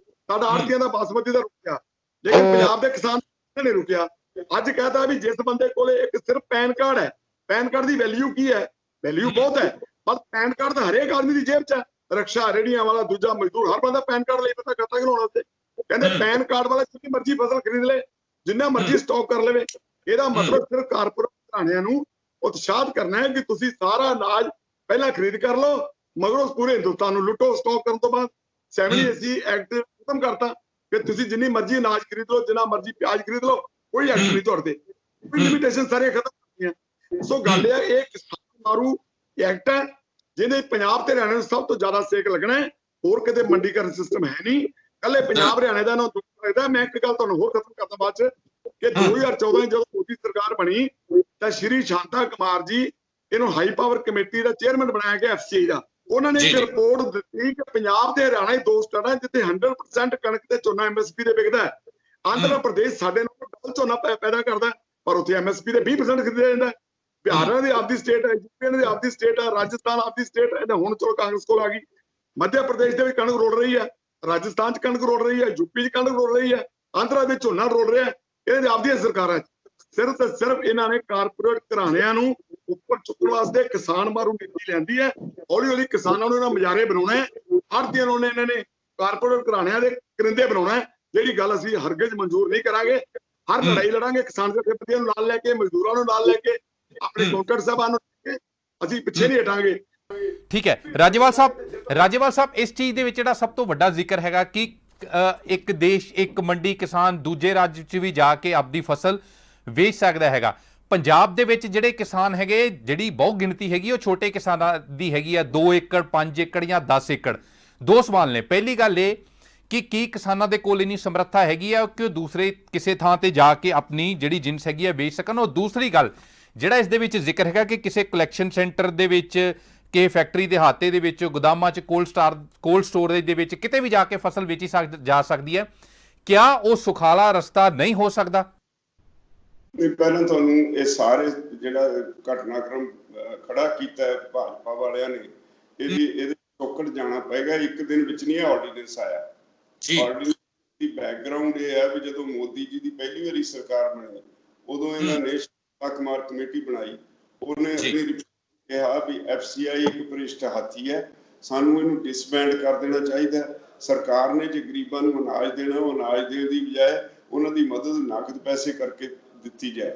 ਸਾਡਾ ਆੜਤੀਆਂ ਦਾ ਬਾਸਮਤੀ ਦਾ ਰੁਕਿਆ, ਲੇਕਿਨ ਪੰਜਾਬ ਦੇ ਕਿਸਾਨ ਨੇ ਰੁਕਿਆ। ਅੱਜ ਕਹਤਾ ਵੀ ਜਿਸ ਬੰਦੇ ਕੋਲੇ ਇੱਕ ਸਿਰਫ ਪੈਨ ਕਾਰਡ ਹੈ, ਪੈਨ ਕਾਰਡ ਦੀ ਵੈਲਿਊ ਕੀ ਹੈ? ਵੈਲਿਊ ਬਹੁਤ ਹੈ, ਪਰ ਪੈਨ ਕਾਰਡ ਤਾਂ ਹਰੇਕ ਆਦਮੀ ਦੀ ਜੇਬ 'ਚ ਹੈ। ਰਕਸ਼ਾ, ਰੇੜੀਆਂ ਵਾਲਾ, ਦੂਜਾ ਮਜ਼ਦੂਰ, ਹਰ ਬੰਦਾ ਪੈਨ ਕਾਰਡ ਲਈ ਪਤਾ ਖਾਤਾ ਖੁਲਾਉਣ ਵਾਸਤੇ। ਕਹਿੰਦੇ ਪੈਨ ਕਾਰਡ ਵਾਲਾ ਜਿੰਨੀ ਮਰਜ਼ੀ ਫਸਲ ਖਰੀਦ ਲੈ, ਜਿੰਨਾ ਮਰਜ਼ੀ ਸਟਾਕ ਕਰ ਲਵੇ। ਇਹਦਾ ਮਤਲਬ ਸਿਰਫ ਕਾਰਪੋਰੇਟ ਘਰਾਣਿਆਂ ਨੂੰ ਉਤਸ਼ਾਹਿਤ ਕਰਨਾ ਹੈ ਕਿ ਤੁਸੀਂ ਸਾਰਾ ਅਨਾਜ ਪਹਿਲਾਂ ਖਰੀਦ ਕਰ ਲਓ, ਮਗਰੋਂ ਪੂਰੇ ਹਿੰਦੁਸਤਾਨ ਨੂੰ ਲੁੱਟੋ। ਸਟਾਕ ਕਰਨ ਤੋਂ ਬਾਅਦ 70 ਐਕਟ ਖਤਮ ਕਰਤਾ ਕਿ ਤੁਸੀਂ ਜਿੰਨੀ ਮਰਜ਼ੀ ਅਨਾਜ ਖਰੀਦ ਲਓ, ਜਿੰਨਾ ਮਰਜ਼ੀ ਪਿਆਜ਼ ਖਰੀਦ ਲਓ, ਕੋਈ ਐਕਟ ਨਹੀਂ ਤੁਹਾਡੇ, ਕੋਈ ਲਿਮਿਟੇਸ਼ਨ ਸਾਰੀਆਂ ਖਤਮ ਕਰਤੀਆਂ। ਸੋ ਗੱਲ ਇਹ ਹੈ, ਇਹ ਕਿਸਾਨ ਮਾਰੂ ਐਕਟ ਹੈ ਜਿਹਦੇ ਪੰਜਾਬ ਤੇ ਹਰਿਆਣਾ ਨੂੰ ਸਭ ਤੋਂ ਜ਼ਿਆਦਾ ਸੇਕ ਲੱਗਣਾ ਹੈ। ਹੋਰ ਕਿਤੇ ਮੰਡੀਕਰਨ ਸਿਸਟਮ ਹੈ ਨਹੀਂ, ਕੱਲੇ ਪੰਜਾਬ ਹਰਿਆਣੇ ਦਾ ਨਾ ਦੁੱਖ ਲੱਗਦਾ। ਮੈਂ ਇੱਕ ਗੱਲ ਤੁਹਾਨੂੰ ਹੋਰ ਖਤਮ ਕਰਦਾ ਬਾਅਦ ਚ, ਕਿ 2014 ਜਦੋਂ ਮੋਦੀ ਸਰਕਾਰ ਬਣੀ ਤਾਂ ਸ਼੍ਰੀ ਸ਼ਾਂਤਾ ਕੁਮਾਰ ਜੀ ਇਹਨੂੰ ਹਾਈ ਪਾਵਰ ਕਮੇਟੀ ਦਾ ਚੇਅਰਮੈਨ ਬਣਾਇਆ ਗਿਆ FCI ਦਾ। ਉਹਨਾਂ ਨੇ ਇੱਕ ਰਿਪੋਰਟ ਦਿੱਤੀ ਕਿ ਪੰਜਾਬ ਤੇ ਹਰਿਆਣਾ ਹੀ ਦੋ ਸਟੇਟਾਂ ਹੈ ਜਿੱਥੇ 100% ਕਣਕ ਤੇ ਝੋਨਾ MSP ਤੇ ਵਿਕਦਾ ਹੈ। ਆਂਧਰਾ ਪ੍ਰਦੇਸ਼ ਸਾਡੇ ਨਾਲ ਡਬਲ ਝੋਨਾ ਪੈਦਾ ਕਰਦਾ, ਪਰ ਉੱਥੇ MSP ਤੇ 20% ਖਰੀਦਿਆ ਜਾਂਦਾ। ਬਿਹਾਰ ਦੀ ਆਪਦੀ ਸਟੇਟ ਹੈ, ਯੂਪੀ ਦੀ ਆਪਦੀ ਸਟੇਟ ਹੈ, ਰਾਜਸਥਾਨ ਆਪਦੀ ਸਟੇਟ ਹੈ। ਹੁਣ ਚਲੋ ਕਾਂਗਰਸ ਕੋਲ ਆ ਗਈ। ਮੱਧ ਪ੍ਰਦੇਸ਼ ਦੇ ਵੀ ਕਣਕ ਰੋੜ ਰਹੀ ਹੈ, ਰਾਜਸਥਾਨ 'ਚ ਕਣਕ ਰੋੜ ਰਹੀ ਹੈ, ਯੂਪੀ 'ਚ ਕਣਕ ਰੋੜ ਰਹੀ ਹੈ, ਆਂਧਰਾ ਵਿੱਚ ਝੋਨਾ ਰੋੜ ਰਿਹਾ। ਇਹਦੇ ਆਪਦੀਆਂ ਸਰਕਾਰਾਂ ਸਿਰਫ ਤੇ ਸਿਰਫ ਇਹਨਾਂ ਨੇ ਕਾਰਪੋਰੇਟ ਘਰਾਣਿਆਂ ਨੂੰ ਉੱਪਰ ਚੁੱਕਣ ਵਾਸਤੇ ਕਿਸਾਨ ਮਾਰੂ ਨੀਤੀ ਲੈਂਦੀ ਹੈ। ਹੌਲੀ ਹੌਲੀ ਕਿਸਾਨਾਂ ਨੂੰ ਇਹਨਾਂ ਮੁਜ਼ਾਹਰੇ ਬਣਾਉਣਾ ਹੈ, ਆੜ੍ਹਤੀਆਂ ਨੂੰ ਇਹਨਾਂ ਨੇ ਕਾਰਪੋਰੇਟ ਘਰਾਣਿਆਂ ਦੇ ਕਰਿੰਦੇ ਬਣਾਉਣਾ ਹੈ। ਜਿਹੜੀ ਗੱਲ ਅਸੀਂ ਹਰਗਿਜ਼ ਮਨਜ਼ੂਰ ਨਹੀਂ ਕਰਾਂਗੇ। ਹਰ ਲੜਾਈ ਲੜਾਂਗੇ ਕਿਸਾਨ ਜਥੇਬੰਦੀਆਂ ਨੂੰ ਨਾਲ ਲੈ ਕੇ, ਮਜ਼ਦੂਰਾਂ ਨੂੰ ਨਾਲ ਲੈ ਕੇ, ਆਪਣੇ ਡਾਕਟਰ ਸਾਹਿਬਾਨ ਨੂੰ ਅਸੀਂ ਪਿੱਛੇ ਨਹੀਂ ਹਟਾਂਗੇ। ਠੀਕ ਹੈ ਰਾਜੇਵਾਲ ਸਾਹਿਬ, ਇਸ ਚੀਜ਼ ਦੇ ਵਿੱਚ ਜਿਹੜਾ ਸਭ ਤੋਂ ਵੱਡਾ ਜ਼ਿਕਰ ਹੈਗਾ ਕਿ ਇੱਕ ਦੇਸ਼ ਇੱਕ ਮੰਡੀ, ਕਿਸਾਨ ਦੂਜੇ ਰਾਜ 'ਚ ਵੀ ਜਾ ਕੇ ਆਪਦੀ ਫਸਲ ਵੇਚ ਸਕਦਾ ਹੈਗਾ। ਪੰਜਾਬ ਦੇ ਵਿੱਚ ਜਿਹੜੇ ਕਿਸਾਨ ਹੈਗੇ, ਜਿਹੜੀ ਬਹੁ ਗਿਣਤੀ ਹੈਗੀ ਉਹ ਛੋਟੇ ਕਿਸਾਨਾਂ ਦੀ ਹੈਗੀ ਆ, 2 ਏਕੜ 5 ਏਕੜ ਜਾਂ 10 ਏਕੜ। ਦੋ ਸਵਾਲ ਨੇ। ਪਹਿਲੀ ਗੱਲ ਇਹ ਕਿ ਕੀ ਕਿਸਾਨਾਂ ਦੇ ਕੋਲ ਇੰਨੀ ਸਮਰੱਥਾ ਹੈਗੀ ਆ ਕਿ ਉਹ ਦੂਸਰੇ ਕਿਸੇ ਥਾਂ ਤੇ ਜਾ ਕੇ ਆਪਣੀ ਜਿਹੜੀ ਜਿੰਸ ਹੈਗੀ ਆ ਵੇਚ ਸਕਣ? ਔਰ ਦੂਸਰੀ ਗੱਲ ਜਿਹੜਾ ਇਸ ਦੇ ਵਿੱਚ ਜ਼ਿਕਰ ਹੈਗਾ ਕਿ ਕਿਸੇ ਕਲੈਕਸ਼ਨ ਸੈਂਟਰ ਦੇ ਵਿੱਚ, ਕਿ ਫੈਕਟਰੀ ਦੇ ਹਾਤੇ ਦੇ ਵਿੱਚ, ਗੋਦਾਮਾਂ 'ਚ, ਕੋਲਡ ਸਟੋਰੇਜ ਦੇ ਵਿੱਚ ਕਿਤੇ ਵੀ ਜਾ ਕੇ ਫਸਲ ਵੇਚੀ ਜਾ ਸਕਦੀ ਹੈ, ਕਿਆ ਉਹ ਸੁਖਾਲਾ ਰਸਤਾ ਨਹੀਂ ਹੋ ਸਕਦਾ? ਪਹਿਲਾਂ ਤੁਹਾਨੂੰ ਇਹ ਸਾਰੇ ਜਿਹੜਾ ਘਟਨਾਕ੍ਰਮ ਖੜਾ ਕੀਤਾ ਹੈ ਭਾਜਪਾ ਵਾਲਿਆਂ ਨੇ, ਇਹਦੇ ਟੋਕੜ ਜਾਣਾ ਪਏਗਾ। ਇੱਕ ਦਿਨ ਵਿੱਚ ਨਹੀਂ ਇਹ ਆਰਡੀਨੈਂਸ ਆਇਆ। ਆਰਡੀਨੈਂਸ ਦੀ ਬੈਕਗ੍ਰਾਉਂਡ ਇਹ ਹੈ ਵੀ ਜਦੋਂ ਮੋਦੀ ਜੀ ਦੀ ਪਹਿਲੀ ਵਾਰੀ ਸਰਕਾਰ ਬਣੀ, ਉਦੋਂ ਇਹਨਾਂ ਨੇ ਸ਼ਾਂਤਾ ਕੁਮਾਰ ਕਮੇਟੀ ਬਣਾਈ। ਉਹਨੇ ਆਪਣੀ ਕਿਹਾ ਵੀ FCI ਇੱਕ ਭ੍ਰਿਸ਼ਟ ਹਾਥੀ ਹੈ, ਸਾਨੂੰ ਇਹਨੂੰ ਡਿਸਬੈਂਡ ਕਰ ਦੇਣਾ ਚਾਹੀਦਾ। ਸਰਕਾਰ ਨੇ ਜੇ ਗਰੀਬਾਂ ਨੂੰ ਅਨਾਜ ਦੇਣਾ, ਉਹ ਅਨਾਜ ਦੇਣ ਦੀ ਬਜਾਏ ਉਹਨਾਂ ਦੀ ਮਦਦ ਨਕਦ ਪੈਸੇ ਕਰਕੇ ਦਿੱਤੀ ਜਾਏ।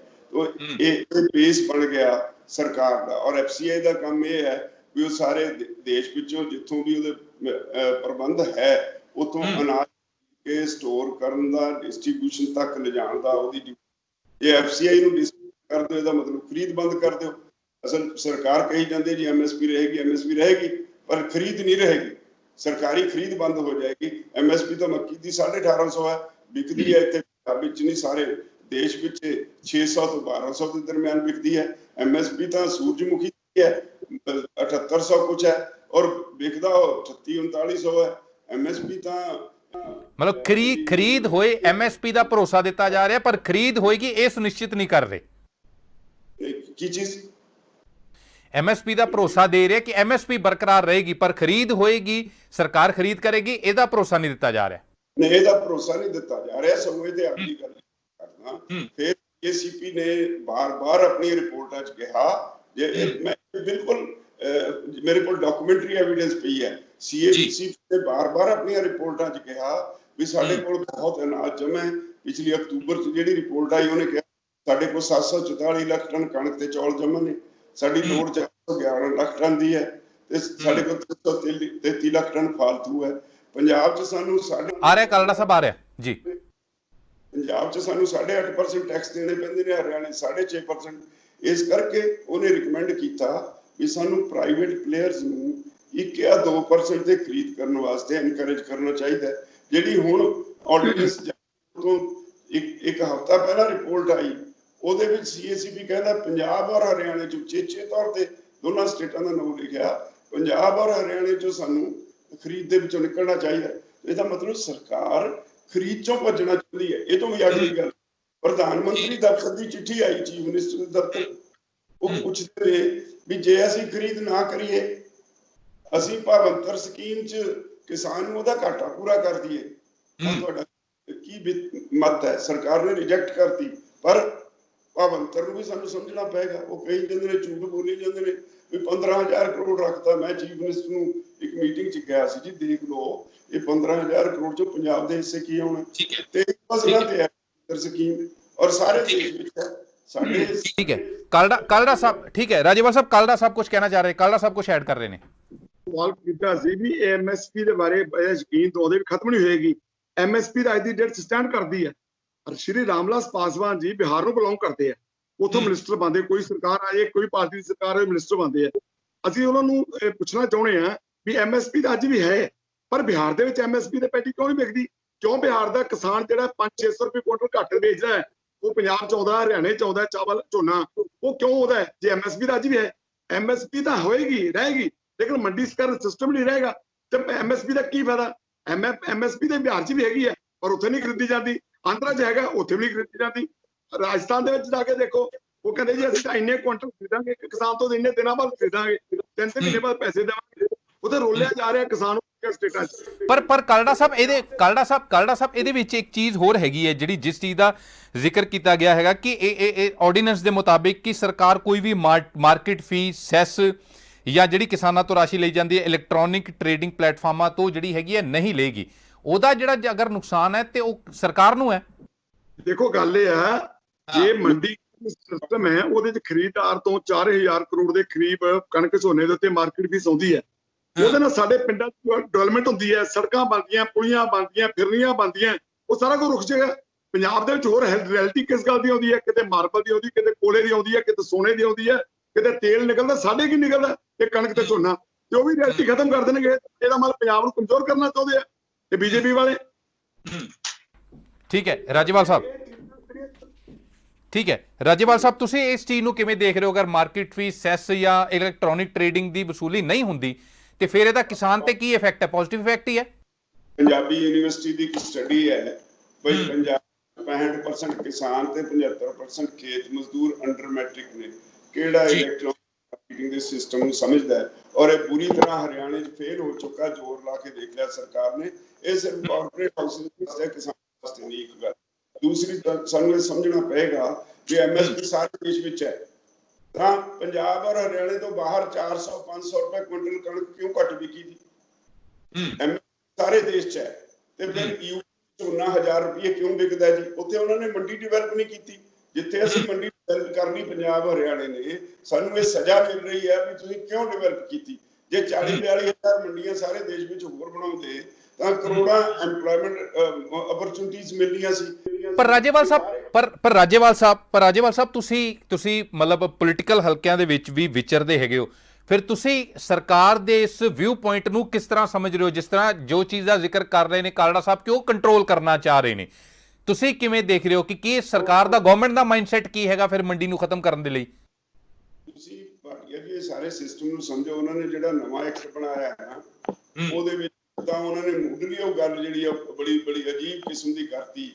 ਇਹ ਬੇਸ ਬਣ ਗਿਆ ਸਰਕਾਰ ਦਾ। ਔਰ FCI ਦਾ ਕੰਮ ਇਹ ਹੈ ਵੀ ਉਹ ਸਾਰੇ ਦੇਸ਼ ਵਿੱਚੋਂ ਜਿੱਥੋਂ ਵੀ ਉਹਦੇ ਪ੍ਰਬੰਧ ਹੈ ਉੱਥੋਂ ਅਨਾਜ ਕੇ ਸਟੋਰ ਕਰਨ ਦਾ, ਡਿਸਟ੍ਰੀਬਿਊਸ਼ਨ ਤੱਕ ਲਿਜਾਣ ਦਾ ਉਹਦੀ। ਜੇ FCI ਨੂੰ ਡਿਸਬੈਂਡ ਕਰ ਦਿਓ, ਇਹਦਾ ਮਤਲਬ ਖਰੀਦ ਬੰਦ ਕਰ ਦਿਓ। ਅਸਲ ਸਰਕਾਰ ਕਹੀ ਜਾਂਦੀ ਜੀ MSP ਰਹੇਗੀ, ਪਰ ਖਰੀਦ ਨਹੀਂ ਰਹੇਗੀ। ਸਰਕਾਰੀ ਖਰੀਦ ਬੰਦ ਹੋ ਜਾਏਗੀ। MSP ਤਾਂ ਮੱਕੀ ਦੀ 1850 ਹੈ, ਵਿਕਦੀ ਹੈ ਇੱਥੇ ਪੰਜਾਬ ਵਿੱਚ ਨਹੀਂ, ਸਾਰੇ ਦੇਸ਼ ਵਿੱਚ 600 ਤੋਂ 1200 ਦੇ ਦਰਮਿਆਨ ਵਿਕਦੀ ਹੈ। MSP ਤਾਂ ਸੂਰਜਮੁਖੀ ਹੈ 7800 ਕੁਛ ਹੈ, ਔਰ ਵਿਕਦਾ 3800-3900 ਹੈ। MSP ਤਾਂ ਮਤਲਬ ਖਰੀਦ ਹੋਏ MSP ਦਾ ਭਰੋਸਾ ਦਿੱਤਾ ਜਾ ਰਿਹਾ, ਪਰ ਖਰੀਦ ਹੋਏਗੀ ਇਹ ਸੁਨਿਸ਼ਚਿਤ ਨਹੀਂ ਕਰ ਰਹੇ। ਕੀ ਚੀਜ਼? MSP ਦਾ ਭਰੋਸਾ ਦੇ ਰਿਹਾ ਕਿ MSP ਬਰਕਰਾਰ ਰਹੇਗੀ, ਪਰ ਖਰੀਦ ਹੋਏਗੀ, ਸਰਕਾਰ ਖਰੀਦ ਕਰੇਗੀ, ਇਹਦਾ ਭਰੋਸਾ ਨਹੀਂ ਦਿੱਤਾ ਜਾ ਰਿਹਾ। ਨਹੀਂ, ਇਹਦਾ ਭਰੋਸਾ ਨਹੀਂ ਦਿੱਤਾ ਜਾ ਰਿਹਾ। ਸਗੋਂ ਇਹਦੇ ਆਪਣੀ ਗੱਲ ਕਰਨਾ। ਫਿਰ ACP ਨੇ ਬਾਰ-ਬਾਰ ਆਪਣੀ ਰਿਪੋਰਟਾਂ 'ਚ ਕਿਹਾ, ਜੇ ਮੈਂ ਬਿਲਕੁਲ ਮੇਰੇ ਕੋਲ ਡਾਕੂਮੈਂਟਰੀ ਐਵੀਡੈਂਸ ਪਈ ਹੈ, CAPC ਨੇ ਬਾਰ-ਬਾਰ ਆਪਣੀਆਂ ਰਿਪੋਰਟਾਂ 'ਚ ਕਿਹਾ ਵੀ ਸਾਡੇ ਕੋਲ ਬਹੁਤ ਅਨਾਜ ਜਮ੍ਹਾਂ ਹੈ। ਪਿਛਲੀ ਅਕਤੂਬਰ 'ਚ ਜਿਹੜੀ ਰਿਪੋਰਟ ਆਈ ਉਹਨੇ ਕਿਹਾ ਸਾਡੇ ਕੋਲ 744 ਲੱਖ ਟਨ ਕਣਕ ਤੇ ਚੌਲ ਜਮ੍ਹਾਂ ਨੇ, ਸਾਡੀ ਲੋੜ 411 ਲੱਖ ਟਨ ਦੀ ਹੈ, ਤੇ ਸਾਡੇ ਕੋਲ 333 ਲੱਖ ਟਨ ਫਾਲਤੂ ਹੈ। ਪੰਜਾਬ 'ਚ ਸਾਨੂੰ ਆ ਰਿਹਾ ਕਾਲੜਾ ਸਾਹਿਬ, ਆ ਰਿਹਾ ਜੀ। ਪੰਜਾਬ 'ਚ ਸਾਨੂੰ 8.5% ਟੈਕਸ ਦੇਣੇ ਪੈਂਦੇ ਨੇ, ਹਰਿਆਣੇ 6.5%। ਇਸ ਕਰਕੇ ਉਹਨੇ ਰਿਕਮੈਂਡ ਕੀਤਾ ਵੀ ਸਾਨੂੰ ਪ੍ਰਾਈਵੇਟ ਪਲੇਅਰਸ ਨੂੰ 1 ਜਾਂ 2% ਤੇ ਖਰੀਦ ਕਰਨ ਵਾਸਤੇ ਐਨਕਰੇਜ ਕਰਨਾ ਚਾਹੀਦਾ ਹੈ। ਜਿਹੜੀ ਹੁਣ ਆਰਡੀਨੈਂਸ ਤੋਂ ਇੱਕ ਹਫ਼ਤਾ ਪਹਿਲਾਂ ਰਿਪੋਰਟ ਆਈ, ਉਹਦੇ ਵਿੱਚ CACP ਕਹਿੰਦਾ ਪੰਜਾਬ ਔਰ ਹਰਿਆਣੇ 'ਚ ਉਚੇਚੇ ਤੌਰ ਤੇ ਦੋਨਾਂ ਸਟੇਟਾਂ ਦਾ ਨਾਮ ਲਿਖਿਆ, ਪੰਜਾਬ ਔਰ ਹਰਿਆਣੇ 'ਚੋਂ ਸਾਨੂੰ ਖਰੀਦ ਦੇ ਵਿੱਚੋਂ ਨਿਕਲਣਾ ਚਾਹੀਦਾ। ਇਹਦਾ ਮਤਲਬ ਸਰਕਾਰ ਖਰੀਦ ਚੋਂ ਭੱਜਣਾ ਚਾਹੁੰਦੀ ਹੈ। ਇਹ ਤੋਂ ਵੀ ਅਗਲੀ ਗੱਲ, ਪ੍ਰਧਾਨ ਮੰਤਰੀ ਦਫ਼ਤਰ ਦੀ ਚਿੱਠੀ ਆਈ, ਚੀਫ ਮਿਨਿਸਟਰ ਦਫ਼ਤਰ, ਉਹ ਪੁੱਛਦੇ ਨੇ ਵੀ ਜੇ ਅਸੀਂ ਖਰੀਦ ਨਾ ਕਰੀਏ, ਅਸੀਂ ਭਾਵੰਤਰ ਸਕੀਮ 'ਚ ਕਿਸਾਨ ਨੂੰ ਉਹਦਾ ਘਾਟਾ ਪੂਰਾ ਕਰ ਦਈਏ, ਤੁਹਾਡਾ ਕੀ ਮਤ ਹੈ? ਸਰਕਾਰ ਨੇ ਰਿਜੈਕਟ ਕਰਤੀ, ਪਰ ਭਾਵੰਤਰ ਨੂੰ ਵੀ ਸਾਨੂੰ ਸਮਝਣਾ ਪਏਗਾ। ਉਹ ਕਈ ਜਾਂਦੇ ਨੇ, ਝੂਠ ਬੋਲੀ ਜਾਂਦੇ ਨੇ ਵੀ 15,000 ਕਰੋੜ ਰੱਖਤਾ। ਮੈਂ ਚੀਫ ਮਿਨਿਸਟਰ ਨੂੰ ਇੱਕ ਮੀਟਿੰਗ 'ਚ ਗਿਆ ਸੀ, ਜੀ ਦੇਖ ਲਓ ਇਹ 15,000 ਕਰੋੜ 'ਚੋਂ ਪੰਜਾਬ ਦੇ ਹਿੱਸੇ ਕੀ ਆਉਣਾ, ਤੇ ਫਸਲਾਂ ਤੇ ਹੈ ਸਕੀਮ, ਔਰ ਸਾਰੇ ਦੇਸ਼ ਵਿੱਚ ਹੈ ਸਾਡੇ। ठीक है, कालड़ा साहब, ठीक है राजेवाल साहब, कालड़ा साहब कुछ कहना चाह रहे हैं, कालड़ा साहब कुछ ऐड कर रहे हैं। ਸਵਾਲ ਕੀਤਾ ਸੀ ਵੀ MSP ਦੇ ਬਾਰੇ ਯਕੀਨ ਤਾਂ ਉਹਦੇ ਵੀ ਖਤਮ ਨਹੀਂ ਹੋਏਗੀ। MSP ਦਾ ਅੱਜ ਦੀ ਡੇਟ ਸਟੈਂਡ ਕਰਦੀ ਹੈ। ਸ਼੍ਰੀ ਰਾਮਲਾਸ ਪਾਸਵਾਨ ਜੀ ਬਿਹਾਰ ਨੂੰ ਬਿਲੋਂਗ ਕਰਦੇ ਆ, ਉੱਥੋਂ ਮਿਨਿਸਟਰ ਬਣਦੇ, ਕੋਈ ਸਰਕਾਰ ਆਏ, ਕੋਈ ਪਾਰਟੀ ਦੀ ਸਰਕਾਰ ਹੋਏ, ਮਿਨਿਸਟਰ ਬਣਦੇ ਆ। ਅਸੀਂ ਉਹਨਾਂ ਨੂੰ ਪੁੱਛਣਾ ਚਾਹੁੰਦੇ ਹਾਂ ਵੀ MSP ਤਾਂ ਅੱਜ ਵੀ ਹੈ, ਪਰ ਬਿਹਾਰ ਦੇ ਵਿੱਚ MSP ਦੇ ਪੈਟੀ ਕਿਉਂ ਨਹੀਂ ਵਿਕਦੀ? ਕਿਉਂ ਬਿਹਾਰ ਦਾ ਕਿਸਾਨ ਜਿਹੜਾ 500-600 ਰੁਪਏ ਕੁਇੰਟਲ ਘੱਟ ਵੇਚਦਾ ਹੈ, ਉਹ ਪੰਜਾਬ 'ਚ ਆਉਂਦਾ, ਹਰਿਆਣੇ 'ਚ ਆਉਂਦਾ ਚਾਵਲ ਝੋਨਾ, ਉਹ ਕਿਉਂ ਆਉਂਦਾ ਹੈ? ਜੇ MSP ਤਾਂ ਅੱਜ ਵੀ ਹੈ, MSP ਤਾਂ ਹੋਏਗੀ, ਰਹੇਗੀ, ਲੇਕਿਨ ਮੰਡੀਕਰਨ ਸਿਸਟਮ ਨਹੀਂ ਰਹੇਗਾ ਤੇ MSP ਦਾ ਕੀ ਫਾਇਦਾ? MSP ਤੇ ਬਿਹਾਰ 'ਚ ਵੀ ਹੈਗੀ ਹੈ, ਪਰ ਉੱਥੇ ਨਹੀਂ ਖਰੀਦੀ ਜਾਂਦੀ। ਆਂਧਰਾ 'ਚ ਹੈਗਾ, ਉੱਥੇ ਵੀ ਨਹੀਂ ਖਰੀਦੀ ਜਾਂਦੀ। ਰਾਜਸਥਾਨ ਦੇ ਵਿੱਚ ਜਾ ਕੇ ਦੇਖੋ, ਉਹ ਕਹਿੰਦੇ ਜੀ ਅਸੀਂ ਤਾਂ ਇੰਨੇ ਕੁਇੰਟਲ ਖਰੀਦਾਂਗੇ ਕਿਸਾਨ ਤੋਂ, ਇੰਨੇ ਦਿਨਾਂ ਬਾਅਦ ਖਰੀਦਾਂਗੇ, 3 ਮਹੀਨੇ ਬਾਅਦ ਪੈਸੇ ਦੇਵਾਂਗੇ। ਉਹਦੇ ਰੋਲਿਆ ਜਾ ਰਿਹਾ ਕਿਸਾਨ ਸਟੇਟਾਂ 'ਚ। ਪਰ ਕਾਲੜਾ ਸਾਹਿਬ ਇਹਦੇ ਵਿੱਚ ਇੱਕ ਚੀਜ਼ ਹੋਰ ਹੈਗੀ ਹੈ, ਜਿਹੜੀ ਜਿਸ ਚੀਜ਼ ਦਾ ਜ਼ਿਕਰ ਕੀਤਾ ਗਿਆ ਹੈਗਾ ਕਿ ਇਹ ਆਰਡੀਨੈਂਸ ਦੇ ਮੁਤਾਬਿਕ ਕਿ ਸਰਕਾਰ ਕੋਈ ਵੀ ਮਾਰਕੀਟ ਫੀਸ, ਸੈਸ ਜਾਂ ਜਿਹੜੀ ਕਿਸਾਨਾਂ ਤੋਂ ਰਾਸ਼ੀ ਲਈ ਜਾਂਦੀ ਹੈ ਇਲੈਕਟ੍ਰੋਨਿਕ ਟ੍ਰੇਡਿੰਗ ਪਲੇਟਫਾਰਮਾਂ ਤੋਂ ਜਿਹੜੀ ਹੈਗੀ ਹੈ ਨਹੀਂ ਲਏਗੀ। ਉਹਦਾ ਜਿਹੜਾ ਅਗਰ ਨੁਕਸਾਨ ਹੈ ਤੇ ਉਹ ਸਰਕਾਰ ਨੂੰ ਹੈ। ਦੇਖੋ ਗੱਲ ਇਹ ਹੈ, ਜੇ ਮੰਡੀ ਸਿਸਟਮ ਹੈ ਉਹਦੇ 'ਚ ਖਰੀਦਦਾਰ ਤੋਂ 4,000 ਕਰੋੜ ਦੇ ਕਰੀਬ ਕਣਕ ਝੋਨੇ ਦੇ ਉੱਤੇ ਮਾਰਕੀਟ ਫੀਸ ਆਉਂਦੀ ਹੈ। ਉਹਦੇ ਨਾਲ ਸਾਡੇ ਪਿੰਡਾਂ 'ਚ ਡਿਵੈਲਪਮੈਂਟ ਹੁੰਦੀ ਹੈ, ਸੜਕਾਂ ਬਣਦੀਆਂ, ਪੁਲੀਆਂ ਬਣਦੀਆਂ, ਫਿਰਨੀਆਂ ਬਣਦੀਆਂ, ਉਹ ਸਾਰਾ ਕੁਝ ਰੁਕ ਜਾਏਗਾ। ਪੰਜਾਬ ਦੇ ਵਿੱਚ ਹੋਰ ਰੈਲਿਟੀ ਕਿਸ ਗੱਲ ਦੀ ਆਉਂਦੀ ਹੈ? ਕਿਤੇ ਮਾਰਬਲ ਦੀ ਆਉਂਦੀ, ਕਿਤੇ ਕੋਲੇ ਦੀ ਆਉਂਦੀ ਹੈ, ਕਿਤੇ ਸੋਨੇ ਦੀ ਆਉਂਦੀ ਹੈ, ਕਿਤੇ ਤੇਲ ਨਿਕਲਦਾ। ਸਾਡੇ ਕੀ ਨਿਕਲਦਾ? ਇਹ ਕਣਕ ਤੇ ਝੋਨਾ, ਤੇ ਉਹ ਵੀ ਰੈਲਿਟੀ ਖਤਮ ਕਰ ਦੇਣਗੇ। ਇਹਦਾ ਮਤਲਬ ਪੰਜਾਬ ਨੂੰ ਕਮਜ਼ੋਰ ਕਰਨਾ ਚਾਹੁੰਦੇ ਆ ਇਹ BJP ਵਾਲੇ। ਠੀਕ ਹੈ ਰਾਜੇਵਾਲ ਸਾਹਿਬ, ਠੀਕ ਹੈ ਰਾਜੇਵਾਲ ਸਾਹਿਬ, ਤੁਸੀਂ ਇਸ ਚੀਜ਼ ਨੂੰ ਕਿਵੇਂ ਦੇਖ ਰਹੇ ਹੋ? ਅਗਰ ਮਾਰਕੀਟ ਫੀਸ, ਸੈਸ ਜਾਂ ਇਲੈਕਟ੍ਰੋਨਿਕ ਟ੍ਰੇਡਿੰਗ ਦੀ ਵਸੂਲੀ ਨਹੀਂ ਹੁੰਦੀ ਤੇ ਫਿਰ ਇਹਦਾ ਕਿਸਾਨ ਤੇ ਕੀ ਇਫੈਕਟ ਹੈ? ਪੋਜ਼ਿਟਿਵ ਇਫੈਕਟ ਹੀ ਹੈ। ਪੰਜਾਬੀ ਯੂਨੀਵਰਸਿਟੀ ਦੀ ਇੱਕ ਸਟੱਡੀ ਹੈ ਬਈ ਪੰਜਾਬ 65% ਕਿਸਾਨ ਤੇ 75% ਖੇਤ ਮਜ਼ਦੂਰ ਅੰਡਰ ਮੈਟ੍ਰਿਕ ਨੇ। ਕਿਹੜਾ ਇਲੈਕਟ੍ਰੋਨਿਕ ਮਾਰਕੀਟਿੰਗ ਦੇ ਸਿਸਟਮ ਨੂੰ ਸਮਝਦਾ ਹੈ? ਔਰ ਇਹ ਪੂਰੀ ਤਰ੍ਹਾਂ ਹਰਿਆਣੇ 'ਚ ਫੇਲ ਹੋ ਚੁੱਕਾ। ਜ਼ੋਰ ਲਾ ਕੇ ਦੇਖ ਲਿਆ ਸਰਕਾਰ ਨੇ। ਇਹ ਸਿਰਫ ਕਾਰਪੋਰੇਟ ਹਾਊਸਿੰਗ ਵਾਸਤੇ, ਕਿਸਾਨ ਵਾਸਤੇ ਨਹੀਂ। ਇੱਕ ਗੱਲ ਦੂਸਰੀ, ਸਾਨੂੰ ਇਹ ਸਮਝਣਾ ਪਏਗਾ ਕਿ MSP ਸਾਰੇ ਦੇਸ਼ ਵਿੱਚ ਹੈ, ਤਾਂ ਪੰਜਾਬ ਔਰ ਹਰਿਆਣੇ ਤੋਂ ਬਾਹਰ 400-500 ਰੁਪਏ ਕੁਇੰਟਲ ਕਣਕ ਕਿਉਂ ਘੱਟ ਵਿਕੀ ਦੀ? ਸਾਰੇ ਦੇਸ਼ 'ਚ ਹੈ। ਤੇ ਫਿਰ ਝੋਨਾ 1000 ਰੁਪਏ ਕਿਉਂ ਵਿਕਦਾ ਜੀ? ਉੱਥੇ ਉਹਨਾਂ ਨੇ ਮੰਡੀ ਡਿਵੈਲਪ ਨਹੀਂ ਕੀਤੀ। ਜਿੱਥੇ ਅਸੀਂ ਮੰਡੀ ਡਿਵੈਲਪ ਕਰਨੀ ਪੰਜਾਬ ਹਰਿਆਣੇ ਨੇ, ਸਾਨੂੰ ਇਹ ਸਜ਼ਾ ਮਿਲ ਰਹੀ ਹੈ ਵੀ ਤੁਸੀਂ ਕਿਉਂ ਡਿਵੈਲਪ ਕੀਤੀ। ਜੇ 40-42 ਹਜ਼ਾਰ ਮੰਡੀਆਂ ਸਾਰੇ ਦੇਸ਼ ਵਿੱਚ ਹੋਰ ਬਣਾਉਂਦੇ ਤਾਂ ਕਰੋੜਾਂ ਐਮਪਲੋਇਮੈਂਟ ਅਪਰਚੁਨਿਟੀਜ਼ ਮਿਲਣੀਆਂ ਸੀ। ਪਰ ਰਾਜੇਵਾਲ ਸਾਹਿਬ ਤੁਸੀਂ ਮਤਲਬ ਪੋਲੀਟੀਕਲ ਹਲਕਿਆਂ ਦੇ ਵਿੱਚ ਵੀ ਵਿਚਰਦੇ ਹੈਗੇ ਹੋ, ਫਿਰ ਤੁਸੀਂ ਸਰਕਾਰ ਦੇ ਇਸ ਵਿਊ ਪੁਆਇੰਟ ਨੂੰ ਕਿਸ ਤਰ੍ਹਾਂ ਸਮਝ ਰਹੇ ਹੋ? ਜਿਸ ਤਰ੍ਹਾਂ ਜੋ ਚੀਜ਼ ਦਾ ਜ਼ਿਕਰ ਕਰ ਰਹੇ ਨੇ ਕਾਲੜਾ ਸਾਹਿਬ ਕਿ ਉਹ ਕੰਟਰੋਲ ਕਰਨਾ ਚਾਹ ਰਹੇ ਨੇ, ਤੁਸੀਂ ਕਿਵੇਂ ਦੇਖ ਰਹੇ ਹੋ ਕਿ ਕੀ ਸਰਕਾਰ ਦਾ, ਗਵਰਨਮੈਂਟ ਦਾ ਮਾਈਂਡਸੈਟ ਕੀ ਹੈਗਾ ਫਿਰ ਮੰਡੀ ਨੂੰ ਖਤਮ ਕਰਨ ਦੇ ਲਈ? ਤੁਸੀਂ ਭਾਟੀਆ ਜੀ ਸਾਰੇ ਸਿਸਟਮ ਨੂੰ ਸਮਝੋ। ਉਹਨਾਂ ਨੇ ਜਿਹੜਾ ਨਵਾਂ ਐਕਟ ਬਣਾਇਆ ਹੈ ਨਾ, ਉਹਦੇ ਵਿੱਚ ਤਾਂ ਉਹਨਾਂ ਨੇ ਮੁੱਢਲੀ ਉਹ ਗੱਲ ਜਿਹੜੀ ਆ ਬੜੀ ਅਜੀਬ ਕਿਸਮ ਦੀ ਕਰਤੀ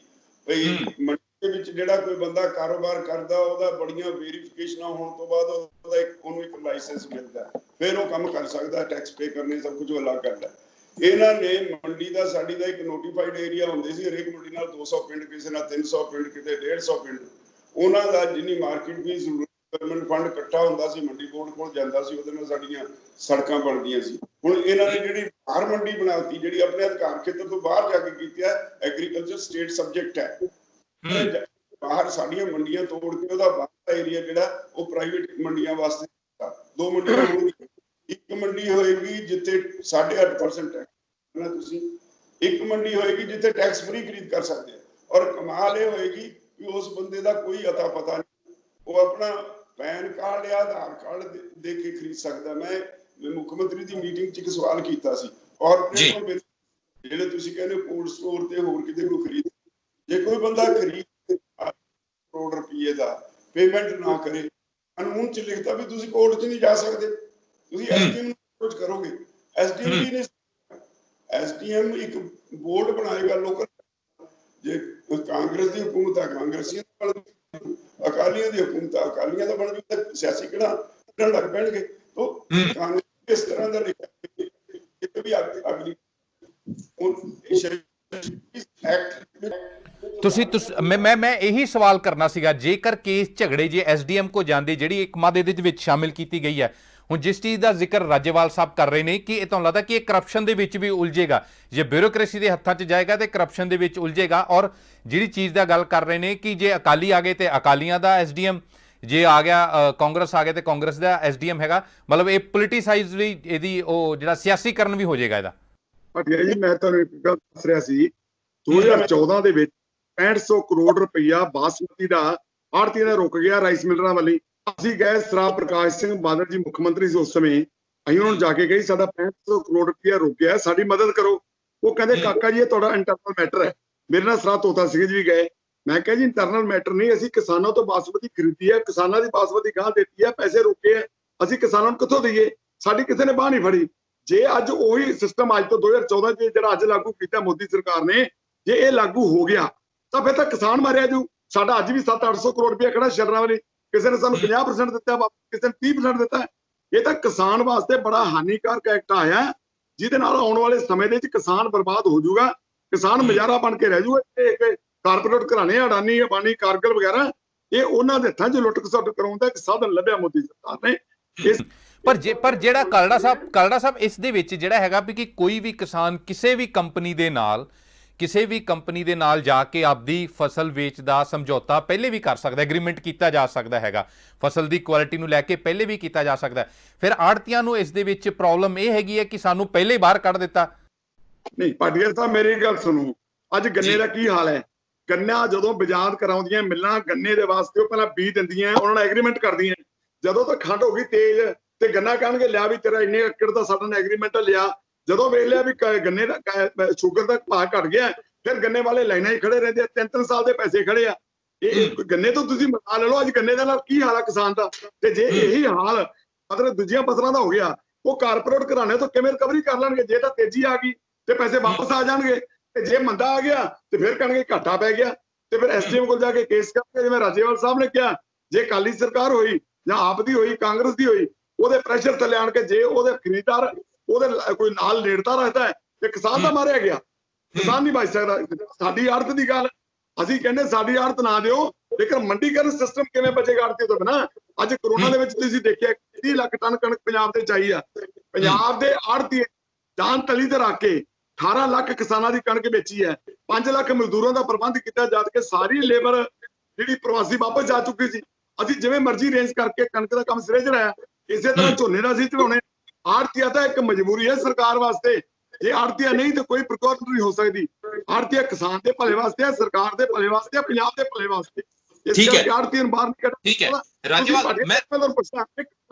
ਬਈ ਮੰਡੀ ਦੇ ਵਿੱਚ ਜਿਹੜਾ ਕੋਈ ਬੰਦਾ ਕਾਰੋਬਾਰ ਕਰਦਾ, ਉਹਦਾ ਬੜੀਆਂ ਵੈਰੀਫਿਕੇਸ਼ਨਾਂ ਹੋਣ ਤੋਂ ਬਾਅਦ ਉਹਨੂੰ ਇੱਕ ਲਾਇਸੈਂਸ ਮਿਲਦਾ, ਫਿਰ ਉਹ ਕੰਮ ਕਰ ਸਕਦਾ, ਟੈਕਸ ਪੇ ਕਰਨੇ ਸਭ ਕੁਝ ਅਲੱਗ ਕਰਦਾ। ਇਹਨਾਂ ਨੇ ਮੰਡੀ ਦਾ, ਸਾਡੀ ਦਾ ਇੱਕ ਨੋਟੀਫਾਈਡ ਏਰੀਆ ਹੁੰਦੇ ਸੀ, ਹਰੇਕ ਮੰਡੀ ਨਾਲ 200 ਪਿੰਡ, ਕਿਸੇ ਨਾਲ 300 ਪਿੰਡ, ਕਿਤੇ 150 ਪਿੰਡ। ਉਹਨਾਂ ਦਾ ਜਿੰਨੀ ਮਾਰਕੀਟ ਫੀਸ ਗਵਰਨਮੈਂਟ ਫੰਡ ਇਕੱਠਾ ਹੁੰਦਾ ਸੀ, ਮੰਡੀ ਬੋਰਡ ਕੋਲ ਜਾਂਦਾ ਸੀ, ਉਹਦੇ ਨਾਲ ਸਾਡੀਆਂ ਸੜਕਾਂ ਬਣਦੀਆਂ ਸੀ। ਹੁਣ ਇਹਨਾਂ ਨੇ ਜਿਹੜੀ ਬਾਹਰ ਮੰਡੀ ਬਣਾਤੀ, ਜਿਹੜੀ ਆਪਣੇ ਅਧਿਕਾਰ ਖੇਤਰ ਤੋਂ ਬਾਹਰ ਜਾ ਕੇ ਕੀਤੀ ਹੈ, ਐਗਰੀਕਲਚਰ ਸਟੇਟ ਸਬਜੈਕਟ ਹੈ। ਬਾਹਰ ਸਾਡੀਆਂ ਮੰਡੀਆਂ ਤੋੜ ਕੇ ਉਹਦਾ ਬਾਹਰ ਏਰੀਆ ਜਿਹੜਾ ਉਹ ਪ੍ਰਾਈਵੇਟ ਮੰਡੀਆਂ ਵਾਸਤੇ 2 ਮੰਡੀਆਂ ਹੋਣਗੀਆਂ। ਇੱਕ ਮੰਡੀ ਹੋਏਗੀ ਜਿੱਥੇ 8.5% ਟੈਕਸ, ਤੁਸੀਂ ਇੱਕ ਮੰਡੀ ਹੋਏਗੀ ਜਿੱਥੇ ਟੈਕਸ ਫ੍ਰੀ ਖਰੀਦ ਕਰ ਸਕਦੇ ਆ, ਔਰ ਕਮਾਲ ਇਹ ਹੋਏਗੀ ਕਿ ਉਸ ਬੰਦੇ ਦਾ ਕੋਈ ਅਤਾ ਪਤਾ ਨਹੀਂ, ਉਹ ਆਪਣਾ ਪੈਨ ਕਾਰਡ ਜਾਂ ਆਧਾਰ ਕਾਰਡ ਦੇ ਕੇ ਖਰੀਦ ਸਕਦਾ। ਮੈਂ ਮੁੱਖ ਮੰਤਰੀ ਦੀ ਮੀਟਿੰਗ 'ਚ ਇੱਕ ਸਵਾਲ ਕੀਤਾ ਸੀ, ਕਾਰਪੋਰੇਟ ਜਿਹੜੇ ਤੁਸੀਂ ਕਹਿੰਦੇ ਕੋਲਡ ਸਟੋਰ ਤੇ ਹੋਰ ਕਿਤੇ ਕੋਈ ਖਰੀਦ, ਜੇ ਕੋਈ ਬੰਦਾ ਖਰੀਦ ਕਰੋੜ ਰੁਪਏ ਦਾ ਪੇਮੈਂਟ ਨਾ ਕਰੇ, ਕਾਨੂੰਨ 'ਚ ਲਿਖਤਾ ਵੀ ਤੁਸੀਂ ਕੋਰਟ 'ਚ ਨਹੀਂ ਜਾ ਸਕਦੇ, ਤੁਸੀਂ ਐਸਡੀਐਮ ਨੂੰ ਅਪਰੋਚ ਕਰੋਗੇ। ਐਸਡੀਐਮ ਵੀ ਨਹੀਂ, ਐਸਡੀਐਮ ਇੱਕ ਬੋਰਡ ਬਣਾਏਗਾ ਲੋਕਲ, ਜੇ ਕਾਂਗਰਸ ਦੀ ਹਕੂਮਤ ਆ ਕਾਂਗਰਸੀਆਂ ਦਾ ਬਣ ਜੂ, ਅਕਾਲੀਆਂ ਦੀ ਹਕੂਮਤ ਆ ਅਕਾਲੀਆਂ ਦਾ ਬਣ ਜੂ, ਤੇ ਸਿਆਸੀ ਕਿਹੜਾ ਲੱਗ ਪੈਣਗੇ। ਤੋ ਕਾਂਗਰਸ ਇਸ ਤਰ੍ਹਾਂ ਦਾ ਲਿਖਿਆ ਕਿਤੇ ਵੀ ਅਗਲੀ ਮੈਂ ਇਹੀ ਸਵਾਲ ਕਰਨਾ ਸੀਗਾ, ਜੇਕਰ ਕੇਸ ਝਗੜੇ ਜੇ ਐਸਡੀਐਮ ਕੋ ਜਾਂਦੇ, ਜਿਹੜੀ ਇੱਕ ਮਦ ਇਹਦੇ ਵਿੱਚ ਸ਼ਾਮਿਲ ਕੀਤੀ ਗਈ ਹੈ, ਹੁਣ ਜਿਸ ਚੀਜ਼ ਦਾ ਜ਼ਿਕਰ ਰਾਜੇਵਾਲ ਸਾਹਿਬ ਕਰ ਰਹੇ ਨੇ ਕਿ ਇਹ ਤੁਹਾਨੂੰ ਲੱਗਦਾ ਕਿ ਇਹ ਕਰਪਸ਼ਨ ਦੇ ਵਿੱਚ ਵੀ ਉਲਝੇਗਾ, ਜੇ ਬਿਊਰੋਕ੍ਰੇਸੀ ਦੇ ਹੱਥਾਂ 'ਚ ਜਾਏਗਾ ਤੇ ਕਰਪਸ਼ਨ ਦੇ ਵਿੱਚ ਉਲਝੇਗਾ। ਔਰ ਜਿਹੜੀ ਚੀਜ਼ ਦਾ ਗੱਲ ਕਰ ਰਹੇ ਨੇ ਕਿ ਜੇ ਅਕਾਲੀ ਆ ਗਏ ਤੇ ਅਕਾਲੀਆਂ ਦਾ ਐਸਡੀਐਮ, ਜੇ ਆ ਗਿਆ ਕਾਂਗਰਸ ਆ ਗਿਆ ਤੇ ਕਾਂਗਰਸ ਦਾ ਐਸਡੀਐਮ ਹੈਗਾ, ਮਤਲਬ ਇਹ ਪੋਲੀਟੀਸਾਈਜ਼ ਵੀ ਇਹਦੀ ਉਹ ਜਿਹੜਾ ਸਿਆਸੀਕਰਨ ਵੀ ਹੋ ਜਾਏਗਾ ਇਹਦਾ। ਭਾਟੀਆ ਜੀ ਮੈਂ ਤੁਹਾਨੂੰ ਇੱਕ ਗੱਲ ਦੱਸ ਰਿਹਾ ਸੀ, 2014 ਦੇ ਵਿੱਚ 6500 ਕਰੋੜ ਰੁਪਈਆ ਬਾਸਮਤੀ ਦਾ ਆੜ੍ਹਤੀਆਂ ਦਾ ਰੁਕ ਗਿਆ ਰਾਈਸ ਮਿਲਰਾਂ ਵਾਲੀ। ਅਸੀਂ ਗਏ, ਸਰਦਾਰ ਪ੍ਰਕਾਸ਼ ਸਿੰਘ ਬਾਦਲ ਜੀ ਮੁੱਖ ਮੰਤਰੀ ਸੀ ਉਸ ਸਮੇਂ, ਅਸੀਂ ਉਹਨਾਂ ਨੂੰ ਜਾ ਕੇ ਕਹੀ ਸਾਡਾ 6500 ਕਰੋੜ ਰੁਪਈਆ ਰੁਕ ਗਿਆ, ਸਾਡੀ ਮਦਦ ਕਰੋ। ਉਹ ਕਹਿੰਦੇ ਕਾਕਾ ਜੀ ਇਹ ਤੁਹਾਡਾ ਇੰਟਰਨਲ ਮੈਟਰ ਹੈ। ਮੇਰੇ ਨਾਲ ਸਰਦਾਰ ਤੋਤਾ ਸਿੰਘ ਜੀ ਵੀ ਗਏ, ਮੈਂ ਕਿਹਾ ਜੀ ਇੰਟਰਨਲ ਮੈਟਰ ਨਹੀਂ, ਅਸੀਂ ਕਿਸਾਨਾਂ ਤੋਂ ਬਾਸਮਤੀ ਖਰੀਦੀ ਹੈ, ਕਿਸਾਨਾਂ ਦੀ ਬਾਸਮਤੀ ਗਾਂ ਦਿੱਤੀ ਹੈ, ਪੈਸੇ ਰੁਕੇ ਹੈ, ਅਸੀਂ ਕਿਸਾਨਾਂ ਨੂੰ ਕਿੱਥੋਂ ਦਈਏ, ਸਾਡੀ ਕਿਸੇ ਨੇ ਬਾਂਹ ਨਹੀਂ ਫੜੀ। ਜੇ ਅੱਜ ਉਹੀ ਸਿਸਟਮ ਅੱਜ ਤੋਂ 2014 ਚ ਜਿਹੜਾ ਅੱਜ ਲਾਗੂ ਕੀਤਾ ਮੋਦੀ ਸਰਕਾਰ ਨੇ, ਜੇ ਇਹ ਲਾਗੂ ਹੋ ਗਿਆ ਤਾਂ ਫਿਰ ਤਾਂ ਕਿਸਾਨ ਮਾਰਿਆ ਜੂ। ਸਾਡਾ ਅੱਜ ਵੀ 700-800 ਕਰੋੜ ਰੁਪਇਆ ਖੜਾ ਸ਼ਰਰਾਂ ਵਾਲੀ, ਕਿਸੇ ਨੇ ਸਾਨੂੰ 50% ਦਿੱਤਾ, ਕਿਸੇ ਨੇ 30% ਦਿੱਤਾ। ਇਹ ਤਾਂ ਕਿਸਾਨ ਵਾਸਤੇ ਬੜਾ ਹਾਨੀਕਾਰਕ ਐਕਟ ਆਇਆ, ਜਿਹਦੇ ਨਾਲ ਆਉਣ ਵਾਲੇ ਸਮੇਂ ਦੇ ਵਿੱਚ ਕਿਸਾਨ ਬਰਬਾਦ ਹੋ ਜਾਊਗਾ, ਕਿਸਾਨ ਮਜ਼ਾਰਾ ਬਣ ਕੇ ਰਹਿ ਜਾਊਗਾ। ਕਾਰਪੋਰੇਟ ਘਰਾਣੇ ਅਡਾਨੀ ਅੰਬਾਨੀ ਕਾਰਗਿਲ ਵਗੈਰਾ, ਇਹ ਉਹਨਾਂ ਦੇ ਹੱਥਾਂ 'ਚ ਲੁੱਟ ਖਸੁੱਟ ਕਰਾਉਣ ਦਾ ਇੱਕ ਸਾਧਨ ਲੱਭਿਆ ਮੋਦੀ ਸਰਕਾਰ ਨੇ। ਪਰ ਜਿਹੜਾ ਕਾਲੜਾ ਸਾਹਿਬ ਇਸ ਦੇ ਵਿੱਚ ਜਿਹੜਾ ਹੈਗਾ ਵੀ ਕਿ ਕੋਈ ਵੀ ਕਿਸਾਨ ਕਿਸੇ ਵੀ ਕੰਪਨੀ ਦੇ ਨਾਲ ਜਾ ਕੇ ਆਪਦੀ ਫਸਲ ਵੇਚਦਾ ਸਮਝੌਤਾ ਪਹਿਲੇ ਵੀ ਕਰ ਸਕਦਾ, ਐਗਰੀਮੈਂਟ ਕੀਤਾ ਜਾ ਸਕਦਾ ਹੈਗਾ, ਫਸਲ ਦੀ ਕੁਆਲਿਟੀ ਨੂੰ ਲੈ ਕੇ ਪਹਿਲੇ ਵੀ ਕੀਤਾ ਜਾ ਸਕਦਾ। ਫਿਰ ਆੜ੍ਹਤੀਆਂ ਨੂੰ ਇਸ ਦੇ ਵਿੱਚ ਪ੍ਰੋਬਲਮ ਇਹ ਹੈਗੀ ਹੈ ਕਿ ਸਾਨੂੰ ਪਹਿਲੇ ਬਾਹਰ ਕੱਢ ਦਿੱਤਾ। ਨਹੀਂ ਭਾਟੀਆ ਸਾਹਿਬ ਮੇਰੀ ਗੱਲ ਸੁਣੋ, ਅੱਜ ਗੰਨੇ ਦਾ ਕੀ ਹਾਲ ਹੈ। ਗੰਨਾ ਜਦੋਂ ਬਾਜ਼ਾਰ ਕਰਾਉਂਦੀਆਂ ਮਿੱਲਾਂ ਗੰਨੇ ਦੇ ਵਾਸਤੇ, ਉਹ ਪਹਿਲਾਂ ਬੀਜ ਦਿੰਦੀਆਂ, ਉਹਨਾਂ ਨਾਲ ਐਗਰੀਮੈਂਟ ਕਰਦੀਆਂ। ਜਦੋਂ ਤੱਕ ਖੰਡ ਹੋ ਗਈ ਤੇਜ਼ ਤੇ ਗੰਨਾ ਕਹਿਣਗੇ ਲਿਆ ਵੀ ਤੇਰਾ ਇੰਨੇ ਏਕੜ ਦਾ ਸਾਡਾ ਨਾਲ ਐਗਰੀਮੈਂਟ ਲਿਆ, ਜਦੋਂ ਵੇਖ ਲਿਆ ਵੀ ਗੰਨੇ ਦਾ ਸ਼ੂਗਰ ਦਾ ਭਾਅ ਘਟ ਗਿਆ, ਫਿਰ ਗੰਨੇ ਵਾਲੇ ਲਾਈਨਾਂ ਹੀ ਖੜੇ ਰਹਿੰਦੇ ਆ, 3-3 ਸਾਲ ਦੇ ਪੈਸੇ ਖੜੇ ਆ। ਇਹ ਗੰਨੇ ਤੋਂ ਤੁਸੀਂ ਮਸਾ ਲੈ ਲਓ, ਅੱਜ ਗੰਨੇ ਦੇ ਨਾਲ ਕੀ ਹਾਲ ਆ ਕਿਸਾਨ ਦਾ। ਤੇ ਜੇ ਇਹੀ ਹਾਲ ਮਤਲਬ ਦੂਜੀਆਂ ਫਸਲਾਂ ਦਾ ਹੋ ਗਿਆ, ਉਹ ਕਾਰਪੋਰੇਟ ਘਰਾਣੇ ਤੋਂ ਕਿਵੇਂ ਰਿਕਵਰੀ ਕਰ ਲੈਣਗੇ। ਜੇ ਤਾਂ ਤੇਜ਼ੀ ਆ ਗਈ ਤੇ ਪੈਸੇ ਵਾਪਸ ਆ ਜਾਣਗੇ, ਤੇ ਜੇ ਮੰਦਾ ਆ ਗਿਆ ਤੇ ਫਿਰ ਕਹਿਣਗੇ ਘਾਟਾ ਪੈ ਗਿਆ, ਤੇ ਫਿਰ ਐਸਡੀਐਮ ਕੋਲ ਜਾ ਕੇ ਕੇਸ ਕਰਨਗੇ। ਜਿਵੇਂ ਰਾਜੇਵਾਲ ਸਾਹਿਬ ਨੇ ਕਿਹਾ, ਜੇ ਅਕਾਲੀ ਸਰਕਾਰ ਹੋਈ ਜਾਂ ਆਪ ਦੀ ਹੋਈ ਕਾਂਗਰਸ ਦੀ ਹੋਈ, ਉਹਦੇ ਪ੍ਰੈਸ਼ਰ ਥੱਲੇ ਆਣ ਕੇ ਜੇ ਉਹਦੇ ਖਰੀਦਦਾਰ ਉਹਦੇ ਕੋਈ ਨਾਲ ਨੇੜਤਾ ਰੱਖਦਾ ਹੈ ਤੇ ਕਿਸਾਨ ਦਾ ਮਾਰਿਆ ਗਿਆ, ਕਿਸਾਨ ਨਹੀਂ ਬਚ ਸਕਦਾ। ਸਾਡੀ ਆੜਤ ਦੀ ਗੱਲ ਅਸੀਂ ਕਹਿੰਦੇ ਸਾਡੀ ਆੜਤ ਨਾ ਦਿਓ, ਲੇਕਿਨ ਮੰਡੀਕਰਨ ਸਿਸਟਮ ਕਿਵੇਂ ਬਚੇਗਾ ਆੜਤੀ ਤੋਂ ਬਿਨਾਂ। ਅੱਜ ਕਰੋਨਾ ਦੇ ਵਿੱਚ ਤੁਸੀਂ ਦੇਖਿਆ 30 ਲੱਖ ਟਨ ਕਣਕ ਪੰਜਾਬ ਦੇ ਚਾਹੀ ਆ, ਪੰਜਾਬ ਦੇ ਆੜਤੀ ਜਾਨ ਤਲੀ ਤੇ ਰੱਖ ਕੇ 18 ਲੱਖ ਕਿਸਾਨਾਂ ਦੀ ਕਣਕ ਵੇਚੀ ਹੈ, 5 ਲੱਖ ਮਜ਼ਦੂਰਾਂ ਦਾ ਪ੍ਰਬੰਧ ਕੀਤਾ, ਜਦ ਕਿ ਸਾਰੀ ਲੇਬਰ ਜਿਹੜੀ ਪ੍ਰਵਾਸੀ ਵਾਪਸ ਜਾ ਚੁੱਕੀ ਸੀ। ਅਸੀਂ ਜਿਵੇਂ ਮਰਜ਼ੀ ਰੇਂਜ ਕਰਕੇ ਕਣਕ ਦਾ ਕੰਮ ਸਿਰੇ ਚੜਾਇਆ, ਇਸੇ ਤਰ੍ਹਾਂ ਝੋਨੇ ਦਾ ਅਸੀਂ ਚੜਾਉਣੇ। ਆੜਤੀਆ ਤਾਂ ਇੱਕ ਮਜਬੂਰੀ ਹੈ ਸਰਕਾਰ ਵਾਸਤੇ, ਜੇ ਆੜਤੀਆ ਨਹੀਂ ਤਾਂ ਕੋਈ ਪ੍ਰੋਕੋਰਟ ਨਹੀਂ ਹੋ ਸਕਦੀ। ਆੜਤੀਆ ਕਿਸਾਨ ਦੇ ਭਲੇ ਵਾਸਤੇ ਹੈ, ਸਰਕਾਰ ਦੇ ਭਲੇ ਵਾਸਤੇ ਹੈ, ਪੰਜਾਬ ਦੇ ਭਲੇ ਵਾਸਤੇ। ਇਸ ਕਰਕੇ ਆੜਤੀਆਂ ਨੂੰ ਬਾਹਰ ਨਹੀਂ ਕੱਢਣਾ। ਠੀਕ ਹੈ ਰਾਜੇਵਾਲ, ਮੈਂ ਤੁਹਾਨੂੰ ਪੁੱਛਣਾ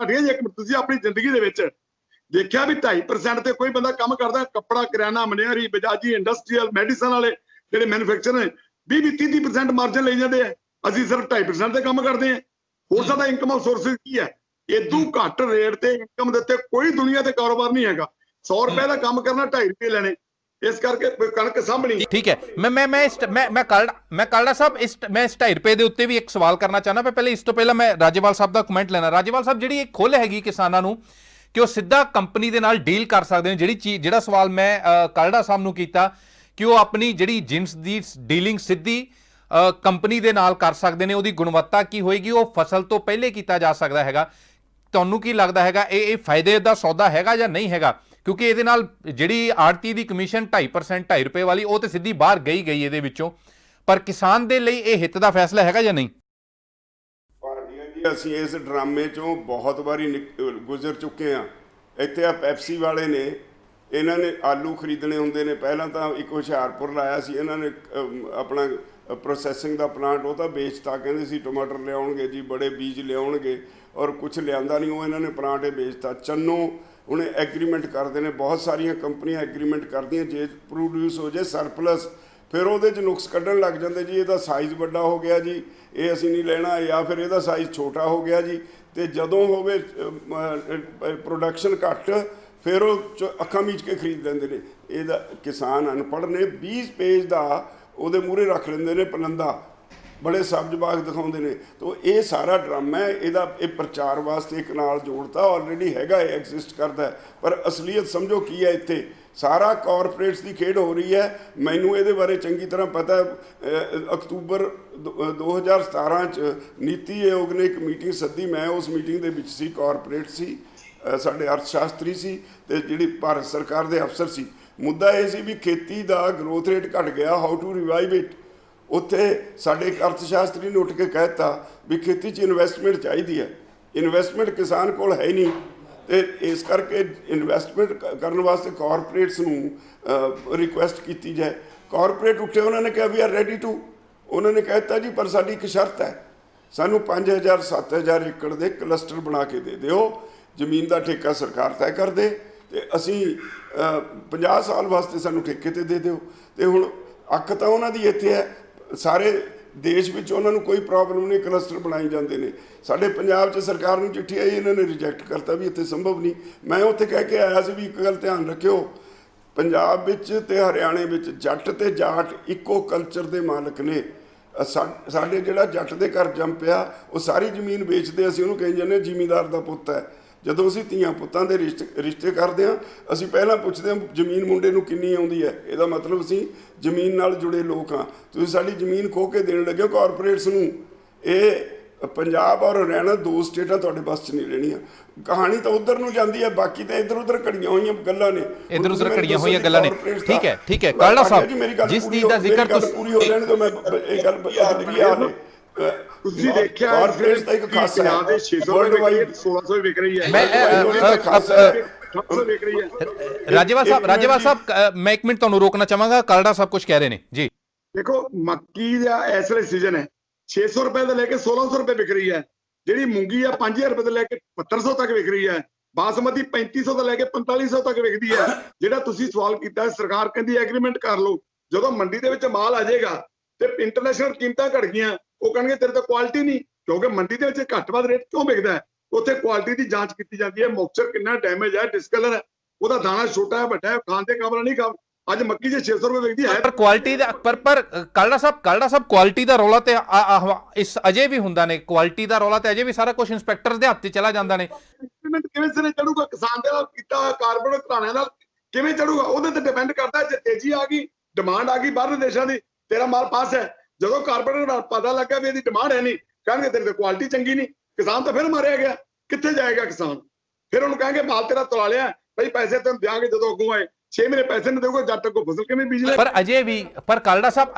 ਤੁਸੀਂ ਆਪਣੀ ਜ਼ਿੰਦਗੀ ਦੇ ਵਿੱਚ ਦੇਖਿਆ ਵੀ 2.5% ਤੇ ਕੋਈ ਬੰਦਾ ਕੰਮ ਕਰਦਾ, ਕੱਪੜਾ ਕਰਿਆਨਾ ਮਨਿਆਰੀ ਬਜਾਜੀ ਇੰਡਸਟਰੀਅਲ ਮੈਡੀਸਨ ਵਾਲੇ ਜਿਹੜੇ ਮੈਨੂਫੈਕਚਰ ਨੇ 20-30% ਮਾਰਜਨ ਲਈ ਜਾਂਦੇ ਆ, ਅਸੀਂ ਸਿਰਫ 2.5% ਤੇ ਕੰਮ ਕਰਦੇ ਆ। ਹੋਰ ਸਾਡਾ ਇਨਕਮ ਸੋਰਸਿਸ ਕੀ ਹੈ? ਇਦੋਂ ਘੱਟ ਰੇਟ ਤੇ ਇਨਕਮ ਦਿੱਤੇ ਕੋਈ ਦੁਨੀਆ ਤੇ ਕਾਰੋਬਾਰ ਨਹੀਂ ਹੈਗਾ। 100 ਰੁਪਏ ਦਾ ਕੰਮ ਕਰਨਾ 2.5 ਰੁਪਏ ਲੈਣੇ, ਇਸ ਕਰਕੇ ਕਣਕ ਸਾਂਭਣੀ। ਠੀਕ ਹੈ, ਮੈਂ ਕਾਲੜਾ ਸਾਹਿਬ ਇਸ 2.5 ਰੁਪਏ ਦੇ ਉੱਤੇ ਵੀ ਇੱਕ ਸਵਾਲ ਕਰਨਾ ਚਾਹੁੰਦਾ। ਮੈਂ ਪਹਿਲੇ ਇਸ ਤੋਂ ਪਹਿਲਾਂ ਮੈਂ ਰਾਜੇਵਾਲ ਸਾਹਿਬ ਦਾ ਕਮੈਂਟ ਲੈਣਾ। ਰਾਜੇਵਾਲ ਸਾਹਿਬ, ਜਿਹੜੀ ਇੱਕ ਖੁੱਲ੍ਹ ਹੈਗੀ ਕਿਸਾਨਾਂ ਨੂੰ ਕਿ ਉਹ ਸਿੱਧਾ ਕੰਪਨੀ ਦੇ ਨਾਲ ਡੀਲ ਕਰ ਸਕਦੇ ਨੇ, ਜਿਹੜਾ ਸਵਾਲ ਮੈਂ ਕਾਲੜਾ ਸਾਹਿਬ ਨੂੰ ਕੀਤਾ ਕਿ ਉਹ ਆਪਣੀ ਜਿਹੜੀ ਜਿੰਸ ਦੀ ਡੀਲਿੰਗ ਸਿੱਧੀ ਕੰਪਨੀ ਦੇ ਨਾਲ ਕਰ ਸਕਦੇ ਨੇ, ਉਹਦੀ ਗੁਣਵੱਤਾ ਕੀ ਹੋਏਗੀ ਉਹ ਫਸਲ ਤੋਂ ਪਹਿਲੇ ਕੀਤਾ ਜਾ ਸਕਦਾ ਹੈਗਾ। ਤੁਹਾਨੂੰ ਕੀ ਲੱਗਦਾ ਹੈਗਾ ਇਹ ਫਾਇਦੇ ਦਾ ਸੌਦਾ ਹੈਗਾ ਜਾਂ ਨਹੀਂ ਹੈਗਾ? ਕਿਉਂਕਿ ਇਹਦੇ ਨਾਲ ਜਿਹੜੀ ਆੜਤੀ ਦੀ ਕਮਿਸ਼ਨ 2.5% 2.5 ਰੁਪਏ ਵਾਲੀ, ਉਹ ਤੇ ਸਿੱਧੀ ਬਾਹਰ ਗਈ ਇਹਦੇ ਵਿੱਚੋਂ, ਪਰ ਕਿਸਾਨ ਦੇ ਲਈ ਇਹ ਹਿੱਤ ਦਾ ਫੈਸਲਾ ਹੈਗਾ ਜਾਂ ਨਹੀਂ? ਅਸੀਂ ਇਸ ਡਰਾਮੇ ਚੋਂ ਬਹੁਤ ਵਾਰੀ ਗੁਜ਼ਰ ਚੁੱਕੇ ਹਾਂ। ਇੱਥੇ ਆ ਪੈਪਸੀ ਵਾਲੇ ਨੇ, ਇਹਨਾਂ ਨੇ ਆਲੂ ਖਰੀਦਣੇ ਹੁੰਦੇ ਨੇ, ਪਹਿਲਾਂ ਤਾਂ ਇੱਕ ਹੁਸ਼ਿਆਰਪੁਰ ਲਾਇਆ ਸੀ ਇਹਨਾਂ ਨੇ ਆਪਣਾ ਪ੍ਰੋਸੈਸਿੰਗ ਦਾ ਪਲਾਂਟ, ਉਹ ਤਾਂ ਵੇਚਤਾ, ਕਹਿੰਦੇ ਸੀ ਟਮਾਟਰ ਲਿਆਉਣਗੇ ਜੀ, ਬੜੇ ਬੀਜ ਲਿਆਉਣਗੇ, ਔਰ ਕੁਝ ਲਿਆਂਦਾ ਨਹੀਂ, ਉਹ ਇਹਨਾਂ ਨੇ ਪਲਾਂਟ ਇਹ ਵੇਚਤਾ। ਚੰਨੋ ਹੁਣ ਐਗਰੀਮੈਂਟ ਕਰਦੇ ਨੇ, ਬਹੁਤ ਸਾਰੀਆਂ ਕੰਪਨੀਆਂ ਐਗਰੀਮੈਂਟ ਕਰਦੀਆਂ, ਜੇ ਪ੍ਰੋਡਿਊਸ ਹੋ ਜਾਏ ਸਰਪਲਸ ਫਿਰ ਉਹਦੇ 'ਚ ਨੁਕਸ ਕੱਢਣ ਲੱਗ ਜਾਂਦੇ ਜੀ, ਇਹਦਾ ਸਾਈਜ਼ ਵੱਡਾ ਹੋ ਗਿਆ ਜੀ, ਇਹ ਅਸੀਂ ਨਹੀਂ ਲੈਣਾ, ਜਾਂ ਫਿਰ ਇਹਦਾ ਸਾਈਜ਼ ਛੋਟਾ ਹੋ ਗਿਆ ਜੀ। ਤੇ ਜਦੋਂ ਹੋਵੇ ਪ੍ਰੋਡਕਸ਼ਨ ਘੱਟ, ਫਿਰ ਉਹ ਅੱਖਾਂ ਮੀਚ ਕੇ ਖਰੀਦ ਲੈਂਦੇ ਨੇ। ਇਹਦਾ ਕਿਸਾਨ ਅਨਪੜ੍ਹ ਨੇ 20 ਪੇਜ ਦਾ ਉਹਦੇ ਮੂਹਰੇ ਰੱਖ ਲੈਂਦੇ ਨੇ ਪਲੰਦਾ, ਬੜੇ ਸਬਜ਼ ਬਾਗ ਦਿਖਾਉਂਦੇ ਨੇ। ਤੋ ਇਹ ਸਾਰਾ ਡਰਾਮਾ ਹੈ, ਇਹਦਾ ਇਹ ਪ੍ਰਚਾਰ ਵਾਸਤੇ ਇੱਕ ਨਾਲ ਜੋੜਤਾ, ਆਲਰੇਡੀ ਹੈਗਾ, ਇਹ ਐਗਜ਼ਿਸਟ ਕਰਦਾ, ਪਰ ਅਸਲੀਅਤ ਸਮਝੋ ਕੀ ਹੈ। ਇੱਥੇ ਸਾਰਾ ਕਾਰਪੋਰੇਟਸ ਦੀ ਖੇਡ ਹੋ ਰਹੀ ਹੈ। ਮੈਨੂੰ ਇਹਦੇ ਬਾਰੇ ਚੰਗੀ ਤਰ੍ਹਾਂ ਪਤਾ। ਅਕਤੂਬਰ 2017 'ਚ ਨੀਤੀ ਆਯੋਗ ਨੇ ਇੱਕ ਮੀਟਿੰਗ ਸੱਦੀ, ਮੈਂ ਉਸ ਮੀਟਿੰਗ ਦੇ ਵਿੱਚ ਸੀ, ਕਾਰਪੋਰੇਟ ਸੀ, ਸਾਡੇ ਅਰਥ ਸ਼ਾਸਤਰੀ ਸੀ ਤੇ ਜਿਹੜੀ ਭਾਰਤ ਸਰਕਾਰ ਦੇ ਅਫਸਰ ਸੀ। ਮੁੱਦਾ ਇਹ ਸੀ ਵੀ ਖੇਤੀ ਦਾ ਗਰੋਥ ਰੇਟ ਘਟ ਗਿਆ, ਹਾਊ ਟੂ ਰਿਵਾਈਵ ਇਟ। ਉੱਥੇ ਸਾਡੇ ਇੱਕ ਅਰਥ ਸ਼ਾਸਤਰੀ ਨੇ ਉੱਠ ਕੇ ਕਹਿ ਦਿੱਤਾ ਵੀ ਖੇਤੀ 'ਚ ਇਨਵੈਸਟਮੈਂਟ ਚਾਹੀਦੀ ਹੈ, ਇਨਵੈਸਟਮੈਂਟ ਕਿਸਾਨ ਕੋਲ ਹੈ ਹੀ ਨਹੀਂ, ਤੇ ਇਸ ਕਰਕੇ ਇਨਵੈਸਟਮੈਂਟ ਕਰਨ ਵਾਸਤੇ ਕਾਰਪੋਰੇਟਸ ਨੂੰ ਰਿਕੁਐਸਟ ਕੀਤੀ ਜਾਏ। ਕਾਰਪੋਰੇਟ ਉੱਠੇ, ਉਹਨਾਂ ਨੇ ਕਿਹਾ ਵੀ ਆਰ ਰੈਡੀ ਟੂ। ਉਹਨਾਂ ਨੇ ਕਹਿ ਦਿੱਤਾ ਜੀ ਪਰ ਸਾਡੀ ਇੱਕ ਸ਼ਰਤ ਹੈ, ਸਾਨੂੰ 5000 7000 ਏਕੜ ਦੇ ਕਲਸਟਰ ਬਣਾ ਕੇ ਦੇ ਦਿਓ, ਜ਼ਮੀਨ ਦਾ ਠੇਕਾ ਸਰਕਾਰ ਤੈਅ ਕਰ ਦੇ, ਤੇ ਅਸੀਂ 50 ਸਾਲ ਵਾਸਤੇ ਸਾਨੂੰ ਠੇਕੇ ਤੇ ਦੇ ਦਿਓ। ਤੇ ਹੁਣ ਅੱਖ ਤਾਂ ਉਹਨਾਂ ਦੀ ਇੱਥੇ ਹੈ, ਸਾਰੇ ਦੇਸ਼ ਵਿੱਚ ਉਹਨਾਂ ਨੂੰ ਕੋਈ ਪ੍ਰੋਬਲਮ ਨਹੀਂ, ਕਲਸਟਰ ਬਣਾਈ ਜਾਂਦੇ ਨੇ। ਸਾਡੇ ਪੰਜਾਬ 'ਚ ਸਰਕਾਰ ਨੂੰ ਚਿੱਠੀ ਆਈ, ਇਹਨਾਂ ਨੇ ਰਿਜੈਕਟ ਕਰਤਾ ਵੀ ਇੱਥੇ ਸੰਭਵ ਨਹੀਂ। ਮੈਂ ਉੱਥੇ ਕਹਿ ਕੇ ਆਇਆ ਸੀ ਵੀ ਇੱਕ ਗੱਲ ਧਿਆਨ ਰੱਖਿਓ, ਪੰਜਾਬ ਵਿੱਚ ਤੇ ਹਰਿਆਣੇ ਵਿੱਚ ਜੱਟ ਤੇ ਜਾਟ ਇੱਕੋ ਕਲਚਰ ਦੇ ਮਾਲਕ ਨੇ। ਸਾਡੇ ਜਿਹੜਾ ਜੱਟ ਦੇ ਘਰ ਜੰਮ ਪਿਆ, ਉਹ ਸਾਰੀ ਜ਼ਮੀਨ ਵੇਚਦੇ, ਅਸੀਂ ਉਹਨੂੰ ਕਹੀ ਜਾਂਦੇ ਜ਼ਿਮੀਂਦਾਰ ਦਾ ਪੁੱਤ ਹੈ। ਜਦੋਂ ਅਸੀਂ ਧੀਆਂ ਪੁੱਤਾਂ ਦੇ ਰਿਸ਼ਤੇ ਕਰਦੇ ਹਾਂ, ਅਸੀਂ ਪਹਿਲਾਂ ਪੁੱਛਦੇ ਹਾਂ ਜ਼ਮੀਨ ਮੁੰਡੇ ਨੂੰ ਕਿੰਨੀ ਆਉਂਦੀ ਹੈ, ਇਹਦਾ ਮਤਲਬ ਅਸੀਂ ਜ਼ਮੀਨ ਨਾਲ ਜੁੜੇ ਲੋਕ ਹਾਂ। ਤੁਸੀਂ ਸਾਡੀ ਜ਼ਮੀਨ ਖੋਹ ਕੇ ਦੇਣ ਲੱਗੇ ਹੋ ਕਾਰਪੋਰੇਟਸ ਨੂੰ। ਇਹ ਪੰਜਾਬ ਔਰ ਹਰਿਆਣਾ ਦੋ ਸਟੇਟਾਂ ਤੁਹਾਡੇ ਬਸ 'ਚ ਨਹੀਂ ਰਹਿਣੀਆਂ। ਕਹਾਣੀ ਤਾਂ ਉਧਰ ਨੂੰ ਜਾਂਦੀ ਹੈ, ਬਾਕੀ ਤਾਂ ਇੱਧਰ ਉੱਧਰ ਘੜੀਆਂ ਹੋਈਆਂ ਗੱਲਾਂ ਨੇ, ਇੱਧਰ ਉੱਧਰ ਘੜੀਆਂ ਹੋਈਆਂ ਗੱਲਾਂ ਨੇ। ਠੀਕ ਹੈ, ਠੀਕ ਹੈ ਕਾਲੜਾ ਸਾਹਿਬ, ਜਿਸ ਚੀਜ਼ ਦਾ ਜ਼ਿਕਰ ਤੁਸੀਂ ਪੂਰੀ ਹੋ ਲੈਣ ਤੋਂ ਮੈਂ ਇਹ ਗੱਲ ਤੁਸੀਂ ਦੇਖਿਆ ਕਾਰਪੋਰੇਟਸ ਦਾ ਇੱਕ ਖਾਸਾ ਹੈ, ਦੇ 600 ਰੁਪਏ 1600 ਵਿਕ ਰਹੀ ਹੈ। ਰਾਜੇਵਾਲ ਸਾਹਿਬ ਮੈਂ ਇੱਕ ਮਿੰਟ ਤੁਹਾਨੂੰ ਰੋਕਣਾ ਚਾਹਾਂਗਾ, ਕਾਲੜਾ ਸਾਹਿਬ ਕੁਝ ਕਹਿ ਰਹੇ ਨੇ ਜੀ। ਦੇਖੋ ਮੱਕੀ ਦਾ ਇਸ ਵੇਲੇ ਸੀਜ਼ਨ ਹੈ, 600 ਰੁਪਏ ਤੋਂ ਲੈ ਕੇ 1600 ਰੁਪਏ ਵਿਕ ਰਹੀ ਹੈ। ਜਿਹੜੀ ਮੂੰਗੀ ਆ 5000 ਰੁਪਏ ਤੋਂ ਲੈ ਕੇ 7200 ਤੱਕ ਵਿਕ ਰਹੀ ਹੈ। ਬਾਸਮਤੀ 3500 ਤੋਂ ਲੈ ਕੇ 4500 ਤੱਕ ਵਿਕਦੀ ਹੈ। ਜਿਹੜਾ ਤੁਸੀਂ ਸਵਾਲ ਕੀਤਾ, ਸਰਕਾਰ ਕਹਿੰਦੀ ਐਗਰੀਮੈਂਟ ਕਰ ਲਓ, ਜਦੋਂ ਮੰਡੀ ਦੇ ਵਿੱਚ ਮਾਲ ਆ ਜਾਏਗਾ ਤੇ ਇੰਟਰਨੈਸ਼ਨਲ ਕੀਮਤਾਂ ਘਟ ਗਈਆਂ, ਉਹ ਕਹਿਣਗੇ ਤੇਰੇ ਤਾਂ ਕੁਆਲਿਟੀ ਨਹੀਂ, ਕਿਉਂਕਿ ਮੰਡੀ ਦੇ ਵਿੱਚ ਘੱਟ ਵੱਧ ਰੇਟ ਕਿਉਂ ਵਿਕਦਾ ਹੈ? ਉੱਥੇ ਕੁਆਲਿਟੀ ਦੀ ਜਾਂਚ ਕੀਤੀ ਜਾਂਦੀ ਹੈ, ਮੌਕਚਰ ਕਿੰਨਾ ਡੈਮੇਜ ਹੈ, ਡਿਸਕਲਰ ਹੈ, ਉਹਦਾ ਦਾਣਾ ਛੋਟਾ ਹੈ ਵੱਡਾ ਹੈ, ਖਾਣ ਦੇ ਕਾਬਲ ਨਹੀਂ। ਅੱਜ ਮੱਕੀ ਜੇ 600 ਰੁਪਏ ਵਿਕਦੀ ਹੈ, ਪਰ ਕੁਆਲਿਟੀ ਦਾ ਪਰ ਕਾਲੜਾ ਸਾਹਿਬ ਕੁਆਲਿਟੀ ਦਾ ਰੌਲਾ ਤੇ ਇਸ ਅਜੇ ਵੀ ਹੁੰਦਾ ਨੇ, ਕੁਆਲਿਟੀ ਦਾ ਰੌਲਾ ਤੇ ਅਜੇ ਵੀ ਸਾਰਾ ਕੁਝ ਇੰਸਪੈਕਟਰ ਦੇ ਹੱਥ 'ਚ ਚਲਾ ਜਾਂਦਾ ਨੇ। ਕਿਵੇਂ ਸਿਰੇ ਚੜੂਗਾ? ਕਿਸਾਨ ਦੇ ਨਾਲ ਕੀਤਾ ਕਾਰਪੋਰੇਟ ਘਰਾਣਿਆਂ ਨਾਲ ਕਿਵੇਂ ਚੜੂਗਾ? ਉਹਦੇ ਤੇ ਡਿਪੈਂਡ ਕਰਦਾ। ਜੇ ਤੇਜ਼ੀ ਆ ਗਈ, ਡਿਮਾਂਡ ਆ ਗਈ ਬਾਹਰਲੇ ਦੇਸ਼ਾਂ ਦੀ, ਤੇਰਾ ਮਾਲ ਪਾਸ ਹੈ। ਜਦੋਂ ਕਾਰਪੋਰੇਟ ਨੂੰ ਪਤਾ ਲੱਗਾ ਵੀ ਇਹਦੀ ਡਿਮਾਂਡ ਹੈ ਨਹੀਂ, ਕਹਿਣਗੇ ਤੇਰੇ ਤੇ ਕੁਆਲਿਟੀ ਚੰਗੀ ਨਹੀਂ, ਕਿਸਾਨ ਤਾਂ ਫਿਰ ਮਾਰਿਆ ਗਿਆ। ਕਿੱਥੇ ਜਾਏਗਾ ਕਿਸਾਨ? ਫਿਰ ਉਹਨੂੰ ਕਹਾਂਗੇ ਮਾਲ ਤੇਰਾ ਤੁਲਾ ਲਿਆ ਬਈ, ਪੈਸੇ ਤੈਨੂੰ ਦਿਆਂਗੇ ਜਦੋਂ ਅੱਗੋਂ ਆਏ। 6 ਮਹੀਨੇ ਪੈਸੇ ਨਹੀਂ ਦੇਊਗਾ, ਜਦ ਤੱਕ ਉਹ ਫਸਲ ਕਿਵੇਂ ਬੀਜ ਲੈ। ਪਰ ਕਾਲੜਾ ਸਾਹਿਬ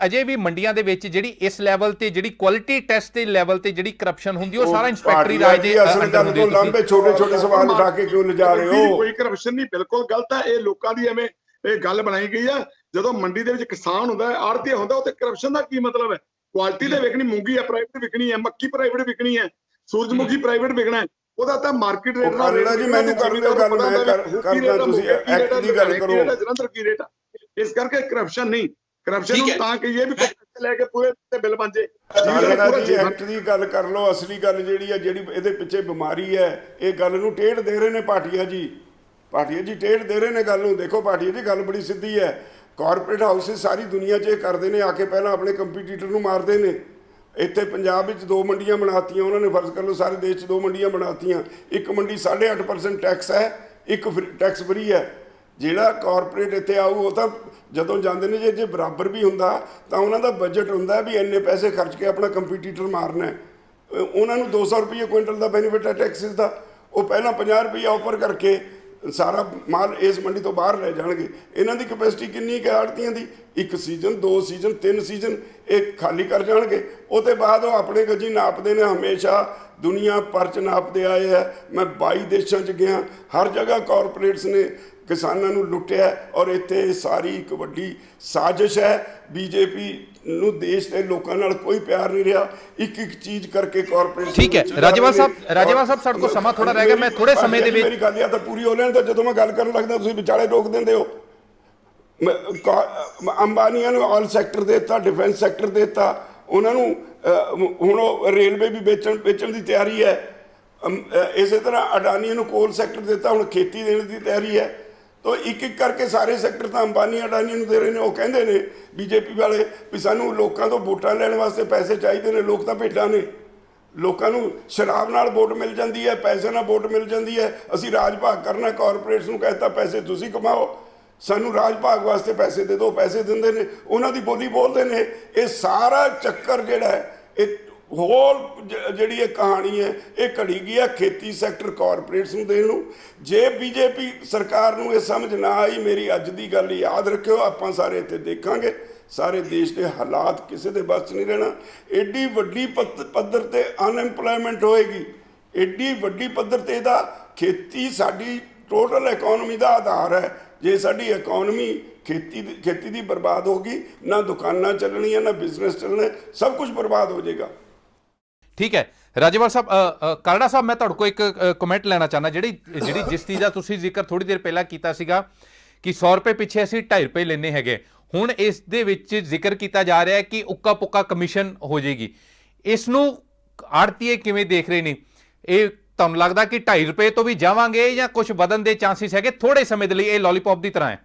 ਅਜੇ ਵੀ ਮੰਡੀਆਂ ਦੇ ਵਿੱਚ ਜਿਹੜੀ ਇਸ ਲੈਵਲ ਤੇ ਜਿਹੜੀ ਕੁਆਲਿਟੀ ਟੈਸਟ ਦੇ ਲੈਵਲ ਤੇ ਜਿਹੜੀ ਕਰਪਸ਼ਨ ਹੁੰਦੀ, ਉਹ ਸਾਰਾ ਇੰਸਪੈਕਟਰੀ ਰਾਜ ਦੇ ਅੰਡਰ ਹੁੰਦੀ ਹੈ। ਲੰਬੇ ਛੋਟੇ ਸਵਾਲ ਉਠਾ ਕੇ ਕਿਉਂ ਲਿਜਾ ਰਹੇ ਹੋ? ਕੋਈ ਕਰਪਸ਼ਨ ਨਹੀਂ, ਬਿਲਕੁਲ ਗਲਤ ਹੈ। ਇਹ ਲੋਕਾਂ ਦੀ ਐਵੇਂ ਇਹ ਗੱਲ ਬਣਾਈ ਗਈ ਆ। ਜਦੋਂ ਮੰਡੀ ਦੇ ਵਿੱਚ ਕਿਸਾਨ ਹੁੰਦਾ, ਆੜ੍ਹਤੀਆ ਹੁੰਦਾ, ਉੱਥੇ ਕਰਪਸ਼ਨ ਦਾ ਕੀ ਮਤਲਬ ਹੈ? ਕੁਆਲਿਟੀ ਤੇ ਵਿਕਣੀ, ਮੂੰਗੀ ਆ ਪ੍ਰਾਈਵੇਟ ਵਿਕਣੀ ਹੈ, ਮੱਕੀ ਪ੍ਰਾਈਵੇਟ ਵਿਕਣੀ ਹੈ, ਸੂਰਜਮੁਖੀ ਪ੍ਰਾਈਵੇਟ ਵਿਕਣਾ ਹੈ, ਉਹਦਾ ਤਾਂ ਮਾਰਕੀਟ ਰੇਟ ਨਾਲ ਜੀ। ਮੈਨੂੰ ਕਰਨ ਦਿਓ ਗੱਲ, ਮੈਂ ਕਰਦਾ, ਤੁਸੀਂ ਐਕਟ ਦੀ ਗੱਲ ਕਰੋ। ਜਲੰਧਰ ਕੀ ਰੇਟ? ਇਸ ਕਰਕੇ ਕਰਪਸ਼ਨ ਨਹੀਂ, ਕਰਪਸ਼ਨ ਨੂੰ ਤਾਂ ਕਹੀਏ ਵੀ ਲੈ ਕੇ ਪੂਰੇ ਤੇ ਬਿੱਲ ਬਣ ਜੇ। ਐਕਟ ਦੀ ਗੱਲ ਕਰ ਲਓ। ਅਸਲੀ ਗੱਲ ਜਿਹੜੀ ਹੈ, ਜਿਹੜੀ ਇਹਦੇ ਪਿੱਛੇ ਬਿਮਾਰੀ ਹੈ, ਇਹ ਗੱਲ ਨੂੰ ਟੇਢ ਦੇ ਰਹੇ ਨੇ ਭਾਟੀਆ ਜੀ। ਭਾਟੀਆ ਜੀ ਟੇਢ ਦੇ ਰਹੇ ਨੇ ਗੱਲ ਨੂੰ। ਦੇਖੋ ਭਾਟੀਆ ਜੀ, ਗੱਲ ਬੜੀ ਸਿੱਧੀ ਹੈ। ਕਾਰਪੋਰੇਟ ਹਾਊਸਿਸ ਸਾਰੀ ਦੁਨੀਆ 'ਚ ਇਹ ਕਰਦੇ ਨੇ, ਆ ਕੇ ਪਹਿਲਾਂ ਆਪਣੇ ਕੰਪੀਟੀਟਰ ਨੂੰ ਮਾਰਦੇ ਨੇ। ਇੱਥੇ ਪੰਜਾਬ ਵਿੱਚ 2 ਮੰਡੀਆਂ ਬਣਾਤੀਆਂ ਉਹਨਾਂ ਨੇ, ਫਰਜ਼ ਕਰ ਲਓ ਸਾਰੇ ਦੇਸ਼ 'ਚ 2 ਮੰਡੀਆਂ ਬਣਾਤੀਆਂ। ਇੱਕ ਮੰਡੀ 8.5% ਟੈਕਸ ਹੈ, ਇੱਕ ਟੈਕਸ ਫਰੀ ਹੈ। ਜਿਹੜਾ ਕਾਰਪੋਰੇਟ ਇੱਥੇ ਆਊ, ਉਹ ਤਾਂ ਜਦੋਂ ਜਾਂਦੇ ਨੇ, ਜੇ ਬਰਾਬਰ ਵੀ ਹੁੰਦਾ ਤਾਂ ਉਹਨਾਂ ਦਾ ਬਜਟ ਹੁੰਦਾ ਵੀ ਇੰਨੇ ਪੈਸੇ ਖਰਚ ਕੇ ਆਪਣਾ ਕੰਪੀਟੀਟਰ ਮਾਰਨਾ। ਉਹਨਾਂ ਨੂੰ 200 ਰੁਪਏ ਕੁਇੰਟਲ ਦਾ ਬੈਨੀਫਿਟ ਹੈ ਟੈਕਸਿਸ ਦਾ। ਉਹ ਪਹਿਲਾਂ 50 ਰੁਪਏ ਆਫਰ ਕਰਕੇ ਸਾਰਾ ਮਾਲ ਇਸ ਮੰਡੀ ਤੋਂ ਬਾਹਰ ਲੈ ਜਾਣਗੇ। ਇਹਨਾਂ ਦੀ ਕੈਪੈਸਿਟੀ ਕਿੰਨੀ ਕੁ ਆੜ੍ਹਤੀਆਂ ਦੀ? 1 ਸੀਜ਼ਨ, 2 ਸੀਜ਼ਨ, 3 ਸੀਜ਼ਨ। ਇਹ ਖਾਲੀ ਕਰ ਜਾਣਗੇ। ਉਹ ਤੋਂ ਬਾਅਦ ਉਹ ਆਪਣੇ ਗੱਜੀ ਨਾਪਦੇ ਨੇ, ਹਮੇਸ਼ਾ ਦੁਨੀਆ ਭਰ 'ਚ ਨਾਪਦੇ ਆਏ ਆ। ਮੈਂ 22 ਦੇਸ਼ਾਂ 'ਚ ਗਿਆ, ਹਰ ਜਗ੍ਹਾ ਕਾਰਪੋਰੇਟਸ ਨੇ ਕਿਸਾਨਾਂ ਨੂੰ ਲੁੱਟਿਆ, ਔਰ ਇੱਥੇ ਸਾਰੀ ਇੱਕ ਵੱਡੀ ਸਾਜ਼ਿਸ਼ ਹੈ। ਬੀਜੇਪੀ ਨੂੰ ਦੇਸ਼ ਦੇ ਲੋਕਾਂ ਨਾਲ ਕੋਈ ਪਿਆਰ ਨਹੀਂ ਰਿਹਾ, ਇੱਕ ਇੱਕ ਚੀਜ਼ ਕਰਕੇ ਕਾਰਪੋਰੇਟ। ਠੀਕ ਹੈ ਰਾਜੇਵਾਲ ਸਾਹਿਬ ਸਾਡੇ ਕੋਲ ਸਮਾਂ ਥੋੜਾ ਰਹਿ ਗਿਆ, ਮੈਂ ਥੋੜੇ ਸਮੇਂ ਦੇ ਵਿੱਚ ਮੇਰੀ ਗੱਲ ਤਾਂ ਪੂਰੀ ਹੋ ਲੈਣ ਤਾਂ ਜਦੋਂ ਮੈਂ ਗੱਲ ਕਰਨ ਲੱਗਦਾ ਤੁਸੀਂ ਵਿਚਾਲੇ ਰੋਕ ਦਿੰਦੇ ਹੋ। ਅੰਬਾਨੀਆਂ ਨੂੰ ਆਲ ਸੈਕਟਰ ਦੇ ਦਿੱਤਾ, ਡਿਫੈਂਸ ਸੈਕਟਰ ਦੇ ਦਿੱਤਾ, ਉਹਨਾਂ ਨੂੰ ਹੁਣ ਉਹ ਰੇਲਵੇ ਵੀ ਵੇਚਣ ਦੀ ਤਿਆਰੀ ਹੈ। ਇਸੇ ਤਰ੍ਹਾਂ ਅਡਾਨੀਆਂ ਨੂੰ ਕੋਲ ਸੈਕਟਰ ਦਿੱਤਾ, ਹੁਣ ਖੇਤੀ ਦੇਣ ਦੀ ਤਿਆਰੀ ਹੈ। ਤਾਂ ਇੱਕ ਇੱਕ ਕਰਕੇ ਸਾਰੇ ਸੈਕਟਰ ਤਾਂ ਅੰਬਾਨੀ ਅਡਾਨੀ ਨੂੰ ਦੇ ਰਹੇ ਨੇ। ਉਹ ਕਹਿੰਦੇ ਨੇ ਬੀਜੇਪੀ ਵਾਲੇ ਵੀ ਸਾਨੂੰ ਲੋਕਾਂ ਤੋਂ ਵੋਟਾਂ ਲੈਣ ਵਾਸਤੇ ਪੈਸੇ ਚਾਹੀਦੇ ਨੇ। ਲੋਕ ਤਾਂ ਭੇਡਾਂ ਨੇ, ਲੋਕਾਂ ਨੂੰ ਸ਼ਰਾਬ ਨਾਲ ਵੋਟ ਮਿਲ ਜਾਂਦੀ ਹੈ, ਪੈਸੇ ਨਾਲ ਵੋਟ ਮਿਲ ਜਾਂਦੀ ਹੈ। ਅਸੀਂ ਰਾਜ ਭਾਗ ਕਰਨਾ, ਕਾਰਪੋਰੇਟਸ ਨੂੰ ਕਹਿਤਾ ਪੈਸੇ ਤੁਸੀਂ ਕਮਾਓ, ਸਾਨੂੰ ਰਾਜ ਭਾਗ ਵਾਸਤੇ ਪੈਸੇ ਦੇ ਦਿਓ, ਪੈਸੇ ਦਿੰਦੇ ਨੇ, ਉਹਨਾਂ ਦੀ ਬੋਲੀ ਬੋਲਦੇ ਨੇ। ਇਹ ਸਾਰਾ ਚੱਕਰ ਜਿਹੜਾ ਹੈ, ਇਹ ਹੋਲ ਜਿਹੜੀ ਇਹ ਕਹਾਣੀ ਹੈ, ਇਹ ਘੜੀ ਗਈ ਹੈ ਖੇਤੀ ਸੈਕਟਰ ਕਾਰਪੋਰੇਟਸ ਨੂੰ ਦੇਣ ਨੂੰ। ਜੇ ਬੀਜੇਪੀ ਸਰਕਾਰ ਨੂੰ ਇਹ ਸਮਝ ਨਾ ਆਈ, ਮੇਰੀ ਅੱਜ ਦੀ ਗੱਲ ਯਾਦ ਰੱਖਿਓ, ਆਪਾਂ ਸਾਰੇ ਇੱਥੇ ਦੇਖਾਂਗੇ ਸਾਰੇ ਦੇਸ਼ ਦੇ ਹਾਲਾਤ ਕਿਸੇ ਦੇ ਬਸ 'ਚ ਨਹੀਂ ਰਹਿਣਾ। ਐਡੀ ਵੱਡੀ ਪੱਧਰ ਤੇ ਅਨਐਮਪਲੋਇਮੈਂਟ ਹੋਏਗੀ, ਐਡੀ ਵੱਡੀ ਪੱਧਰ ਤੇ ਇਹਦਾ ਖੇਤੀ ਸਾਡੀ ਟੋਟਲ ਇਕਨੋਮੀ ਦਾ ਆਧਾਰ ਹੈ। ਜੇ ਸਾਡੀ ਇਕਨੋਮੀ ਖੇਤੀ ਦੀ ਬਰਬਾਦ ਹੋਗੀ, ਨਾ ਦੁਕਾਨਾਂ ਚੱਲਣੀਆਂ, ਨਾ ਬਿਜ਼ਨਸ ਚੱਲਣਾ, ਸਭ ਕੁਝ ਬਰਬਾਦ ਹੋ ਜਾਏਗਾ। ਠੀਕ ਹੈ ਰਾਜੇਵਾਲ ਸਾਹਿਬ, ਕਾਲੜਾ ਸਾਹਿਬ, ਮੈਂ ਤੁਹਾਡੇ ਕੋਲ ਇੱਕ ਕਮੈਂਟ ਲੈਣਾ ਚਾਹੁੰਦਾ। ਜਿਹੜੀ ਜਿਸ ਚੀਜ਼ ਦਾ ਤੁਸੀਂ ਜ਼ਿਕਰ ਥੋੜੀ ਦੇਰ ਪਹਿਲਾਂ ਕੀਤਾ ਸੀਗਾ ਕਿ 100 ਰੁਪਏ ਪਿੱਛੇ ਅਸੀਂ 2.5 ਰੁਪਏ ਲੈਣੇ ਹੈਗੇ, ਹੁਣ ਇਸ ਦੇ ਵਿੱਚ ਜ਼ਿਕਰ ਕੀਤਾ ਜਾ ਰਿਹਾ ਹੈ ਕਿ ਉੱਕਾ ਪੁੱਕਾ ਕਮਿਸ਼ਨ ਹੋ ਜਾਏਗੀ। ਇਸ ਨੂੰ ਆੜਤੀਏ ਕਿਵੇਂ ਦੇਖ ਰਹੇ ਨੇ? ਇਹ ਤੁਹਾਨੂੰ ਲੱਗਦਾ ਕਿ 2.5 ਰੁਪਏ ਤੋਂ ਵੀ ਜਾਵਾਂਗੇ ਜਾਂ ਕੁਝ ਵਧਣ ਦੇ ਚਾਂਸਿਸ ਹੈਗੇ ਥੋੜੇ ਸਮੇਂ ਦੇ ਲਈ? ਇਹ ਲੋਲੀਪੌਪ ਦੀ ਤਰ੍ਹਾਂ ਹੈ।